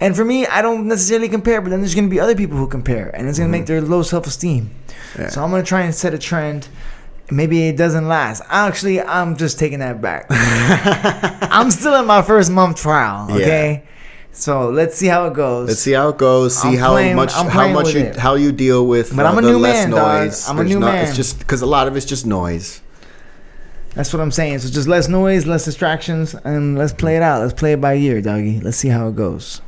And for me, I don't necessarily compare, but then there's going to be other people who compare, and it's going to make their low self-esteem. Yeah. So I'm going to try and set a trend. Maybe it doesn't last. Actually, I'm just taking that back. I'm still in my first month trial, okay? Yeah. So let's see how it goes. See how you deal with but I'm a new man, noise. Dog. I'm a new man. It's just because a lot of it's just noise. That's what I'm saying. So just less noise, less distractions, and let's play it out. Let's play it by ear, doggy. Let's see how it goes.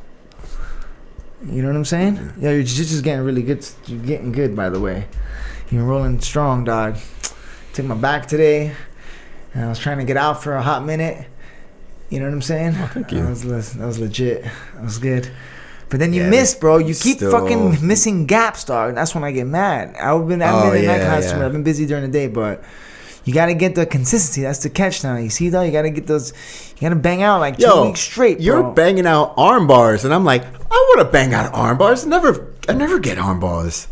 You know what I'm saying? Yeah, your jiu-jitsu's getting really good. You're getting good, by the way. You're rolling strong, dog. Took my back today, and I was trying to get out for a hot minute. You know what I'm saying? Oh, thank you. That was legit. That was good. But then you miss, bro. You keep fucking missing gaps, dog. That's when I get mad. I've been in that class too much. I've been busy during the day, but you gotta get the consistency. That's the catch now. You see, though, you gotta get those. You gotta bang out like 2 weeks straight, bro. You're banging out arm bars, and I'm like, I want to bang out arm bars. I never get arm bars.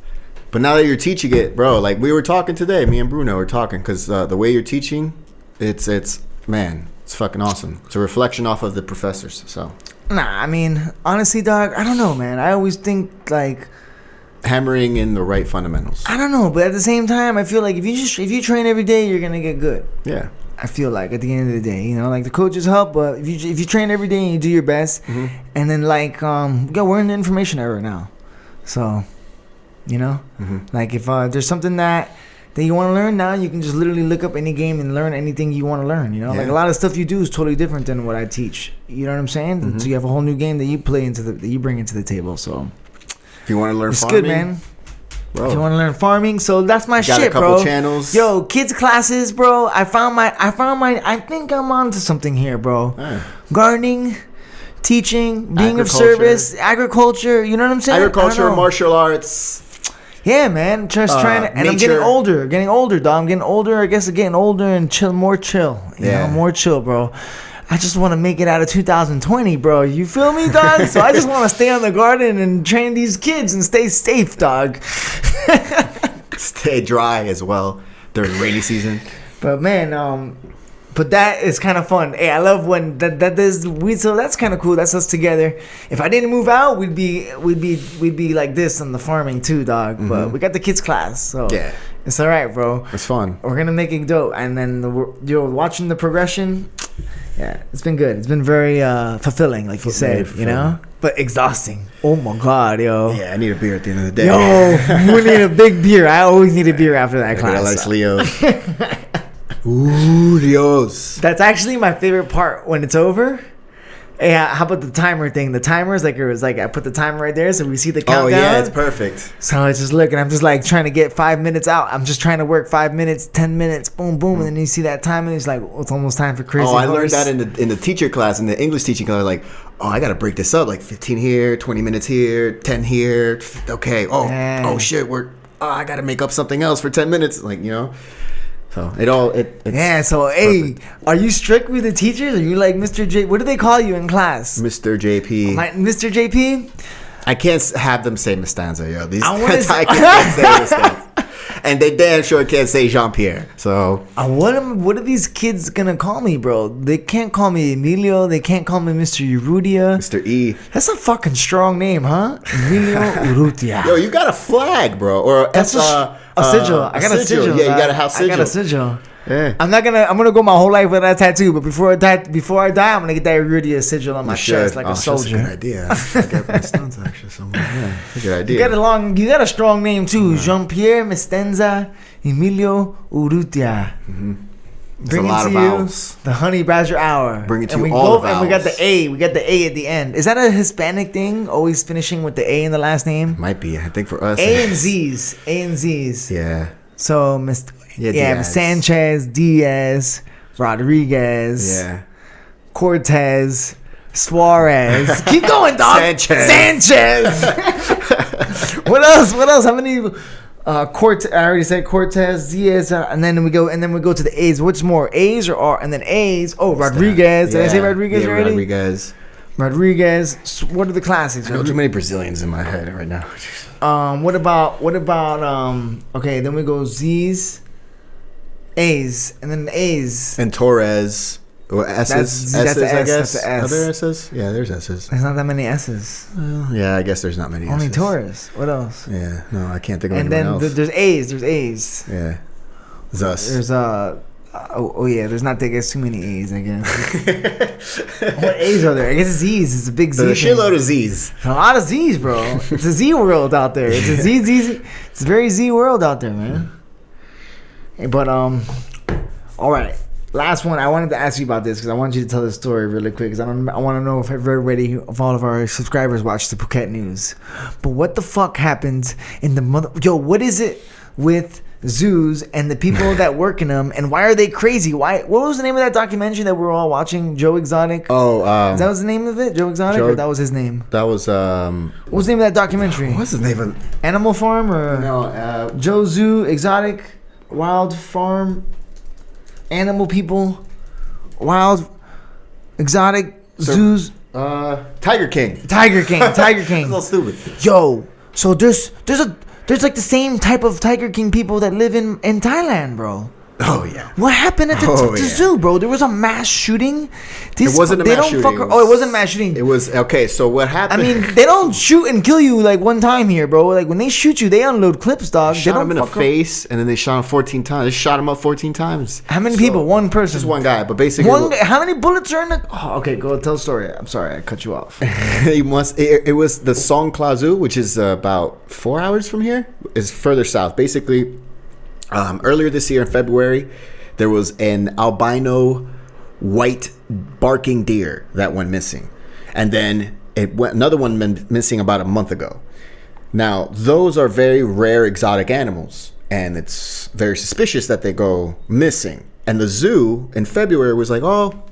But now that you're teaching it, bro, like we were talking today, me and Bruno were talking, because the way you're teaching, it's fucking awesome. It's a reflection off of the professors. So. Nah, I mean, honestly, dog, I don't know, man. I always think like hammering in the right fundamentals. I don't know, but at the same time, I feel like if you train every day, you're gonna get good. Yeah. I feel like at the end of the day, you know, like the coaches help, but if you train every day and you do your best, and then like we're in the information era now, so you know, like if there's something that you want to learn now, you can just literally look up any game and learn anything you want to learn. You know, like a lot of stuff you do is totally different than what I teach. You know what I'm saying? So you have a whole new game that you play that you bring into the table. So if you want to learn it's farming, good, man. Bro. If you want to learn farming, so that's my got shit, a couple bro. Channels. Yo, kids classes, bro. I think I'm onto something here, bro. Gardening, teaching, being of service, agriculture. You know what I'm saying? Agriculture, martial arts. Yeah, man. Just trying to, and I'm getting older, dog. I'm getting older. I guess I'm getting older and more chill. You know, more chill, bro. I just want to make it out of 2020, bro. You feel me, dog? So I just want to stay on the garden and train these kids and stay safe, dog. Stay dry as well during rainy season. But man, but that is kind of fun. Hey, I love when so that's kind of cool. That's us together. If I didn't move out, we'd be like this on the farming too, dog. But we got the kids class, so yeah, it's all right, bro. It's fun. We're gonna make it dope, and then you're watching the progression. Yeah, it's been good. It's been very fulfilling, like you said, you know, but exhausting. Oh my god, yo. Yeah, I need a beer at the end of the day. Yo, we need a big beer. I always need a beer after that class. Leo. Ooh, Dios. That's actually my favorite part when it's over. Hey, how about the timer thing? The timer is like, it was like I put the timer right there so we see the countdown. Oh yeah, it's perfect. So I just look and I'm just like trying to get 5 minutes out. I'm just trying to work 5 minutes, 10 minutes, boom, boom, and then you see that time and it's like, it's almost time for crazy. Oh, I learned that in the teacher class, in the English teaching class. Like, oh, I gotta break this up. Like 15 here, 20 minutes here, 10 here. Okay. Oh shit, I gotta make up something else for 10 minutes. Like, you know. So it's so hey, are you strict with the teachers? Are you like Mr. J? What do they call you in class? Mr. JP. Mr. JP? I can't have them say Mestanza, yo. I can't say Mestanza. And they damn sure can't say Jean-Pierre. So what are these kids gonna call me, bro? They can't call me Emilio. They can't call me Mr. Urrutia. Mr. E. That's a fucking strong name, huh? Emilio Urrutia. Yo, you got a flag, bro, or that's a sigil. I got a sigil. Yeah, you got a house sigil. I got a sigil. Yeah. I'm gonna go my whole life with that tattoo, but before I die, I'm gonna get that Urrutia sigil on my chest like a soldier. That's a good idea. I got Mestanza actually somewhere. Yeah, a good idea. You got a strong name too. Jean-Pierre Mestanza Emilio Urrutia. Bring a lot of vowels. The Honey Badger Hour. Bring it to you all the vowels. And we got the A. We got the A at the end. Is that a Hispanic thing? Always finishing with the A in the last name? Might be. I think for us. A and Z's. Yeah. So, Sanchez, Diaz, Rodriguez, Cortez, Suarez. Keep going, dog. Sanchez. What else? How many? I already said Cortez, Diaz, and then we go to the A's. What's more, A's or R? And then A's. Oh, Rodriguez. Did I say Rodriguez already? Rodriguez. What are the classics? I know too many Brazilians in my head right now. What about okay, then we go Z's, A's, and then A's. And Torres. Or S's. That's the S, I guess. that's the S. Are there S's? Yeah, there's S's. There's not that many S's. Yeah, I guess there's not many Only S's. Torres. What else? Yeah, no, I can't think of anyone else. And then there's A's. Yeah. Zus. There's there's not, I guess, too many A's, I guess. What A's are there? I guess Z's. It's a big Z. There's a shitload of Z's. A lot of Z's, bro. It's a Z world out there. It's a Z. It's a very Z world out there, man. But all right. last one. I wanted to ask you about this because I want you to tell this story really quick because I want to know if everybody, if all of our subscribers watch the Phuket news. But what the fuck happens in the Yo, what is it with zoos and the people that work in them, and why are they crazy? What was the name of that documentary that we were all watching? Joe Exotic. That was the name of it, Joe Exotic, or that was his name? That was what was the name of that documentary? What's the name of Animal Farm or no? Joe Zoo Exotic Wild Farm Animal People Wild Exotic Zoos. Tiger King. Tiger King. That's a little stupid. Yo, so there's like the same type of Tiger King people that live in Thailand, bro. Oh yeah. What happened at the zoo, bro? There was a mass shooting. It wasn't a mass shooting. It wasn't a mass shooting. It was okay. So what happened? I mean, they don't shoot and kill you like one time here, bro. Like when they shoot you, they unload clips, dog. Shot him in the face, and then they shot him 14 times. They shot him up 14 times. How many people? One person. Just one guy, but basically, how many bullets are in the? Oh, okay, go tell the story. I'm sorry, I cut you off. It was the Songkla Zoo, which is about 4 hours from here. Is further south. Basically, earlier this year in February, there was an albino white barking deer that went missing. And then another one went missing about a month ago. Now, those are very rare exotic animals, and it's very suspicious that they go missing. And the zoo in February was like, oh,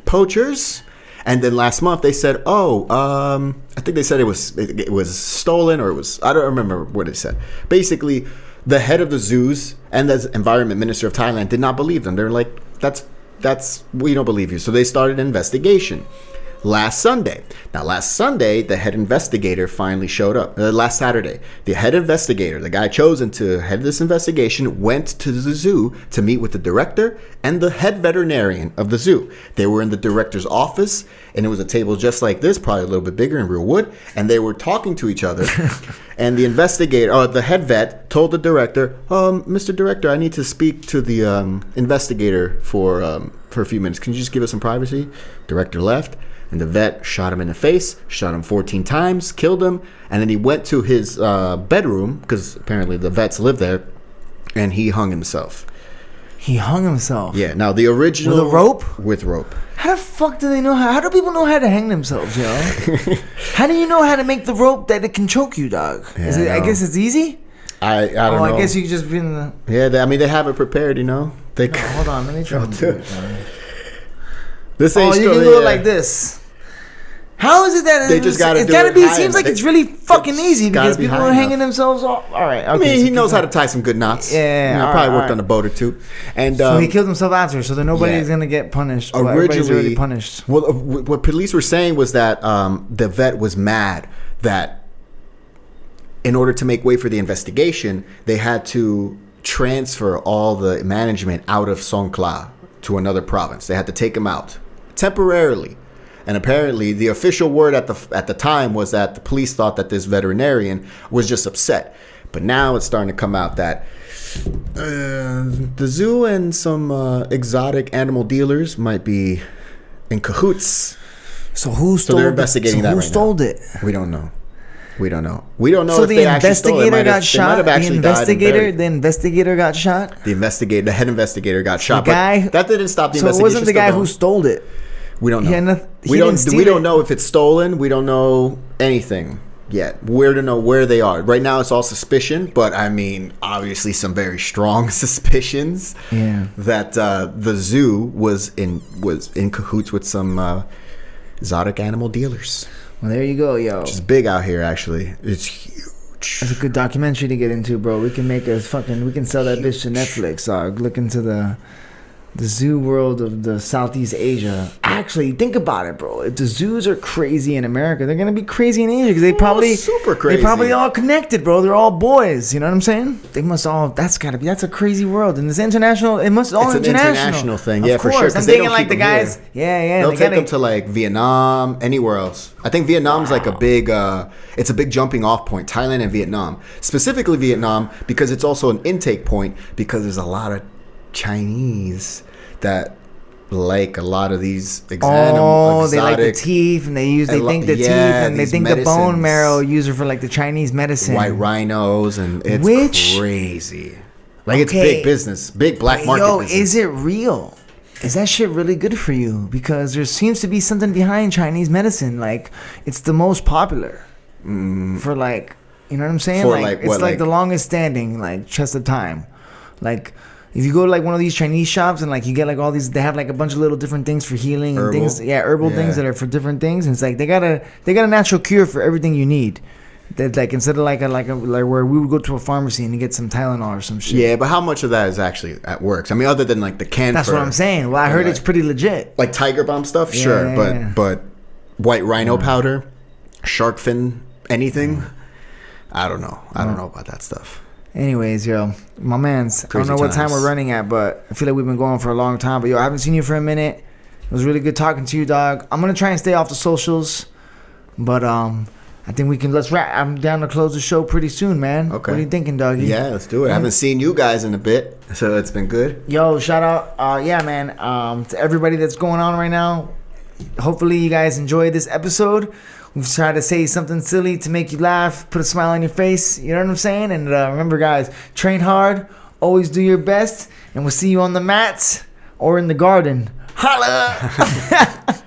poachers. And then last month they said, I think they said it was stolen, or I don't remember what it said. Basically, the head of the zoos and the environment minister of Thailand did not believe them. They're like, we don't believe you. So they started an investigation last Sunday. Now, last Sunday, the head investigator finally showed up. Last Saturday, the head investigator, the guy chosen to head this investigation, went to the zoo to meet with the director and the head veterinarian of the zoo. They were in the director's office, and it was a table just like this, probably a little bit bigger in real wood, and they were talking to each other. And the investigator, the head vet, told the director, Mr. Director, I need to speak to the investigator for a few minutes. Can you just give us some privacy? Director left. And the vet shot him in the face, shot him 14 times, killed him. And then he went to his bedroom, because apparently the vets live there, and he hung himself. He hung himself? Yeah. Now, the original... With a rope? With rope. How the fuck do they know how do people know how to hang themselves, yo? How do you know how to make the rope that it can choke you, dog? Yeah, I guess it's easy? I don't know. I guess you just been the... Yeah, they have it prepared, you know? Hold on, let me try to do it. This ain't you can do it like this. How is it that they just gotta it's do gotta it be? It high seems like it's really fucking easy because people are hanging themselves off. All right, okay, I mean, he knows how to tie some good knots. Yeah, probably worked on a boat or two. And so he killed himself after, so that nobody's gonna get punished. Everybody's already punished. Well, what police were saying was that the vet was mad that in order to make way for the investigation, they had to transfer all the management out of Songkla to another province. They had to take him out temporarily. And apparently, the official word at the time was that the police thought that this veterinarian was just upset. But now it's starting to come out that the zoo and some exotic animal dealers might be in cahoots. So who stole? They're investigating that right now. Who stole it? We don't know. So if the they actually stole it. investigator got shot. The investigator got shot. The head investigator got shot. The guy that didn't stop the investigation. So it wasn't the guy who stole it. We don't know. We don't know if it's stolen. We don't know anything yet. Where to know where they are. Right now it's all suspicion, but I mean, obviously some very strong suspicions that the zoo was in cahoots with some exotic animal dealers. Well, there you go, yo. Which is big out here, actually. It's huge. It's a good documentary to get into, bro. We can make we can sell that bitch to Netflix. Look into the zoo world of the Southeast Asia. Actually, think about it, bro. If the zoos are crazy in America, they're gonna be crazy in Asia because they probably super crazy. They probably all connected, bro. They're all boys. You know what I'm saying? They must all. That's a crazy world, and it's international. It's an international thing, yeah, for sure. I'm thinking like the guys. Yeah. They'll take them to like Vietnam, anywhere else. I think Vietnam's like a big. It's a big jumping off point. Thailand and Vietnam, specifically Vietnam, because it's also an intake point because there's a lot of Chinese that like a lot of these exotic, they like the teeth, and they think the teeth, and they think the bone marrow used for like the Chinese medicine. White rhinos, and it's crazy. Like it's big business, big black market business. Is it real? is that shit really good for you? Because there seems to be something behind Chinese medicine. Like, it's the most popular for like, you know what I'm saying? For It's like the longest standing, like, chest of time. Like, if you go to like one of these Chinese shops and like you get like all these, they have like a bunch of little different things for healing and things, herbal things that are for different things. And it's like they got a natural cure for everything you need. That like instead of like where we would go to a pharmacy and get some Tylenol or some shit. Yeah, but how much of that is actually at works? I mean, other than like the camphor. That's what I'm saying. Well, I heard it's pretty legit. Like tiger balm stuff, sure, but white rhino powder, shark fin, anything. I don't know. I don't know about that stuff. Anyways, yo, my mans, Crazy I don't know what time times. we're running at, but I feel like we've been going for a long time. But yo, I haven't seen you for a minute. It was really good talking to you, dog. I'm gonna try and stay off the socials, but I think we can. Let's wrap. I'm down to close the show pretty soon, man. Okay. What are you thinking, doggy? Yeah, let's do it. I haven't seen you guys in a bit, so it's been good. Yo, shout out, yeah, man, to everybody that's going on right now. Hopefully, you guys enjoyed this episode. We've tried to say something silly to make you laugh, put a smile on your face. You know what I'm saying? And remember, guys, train hard, always do your best, and we'll see you on the mats or in the garden. Holla!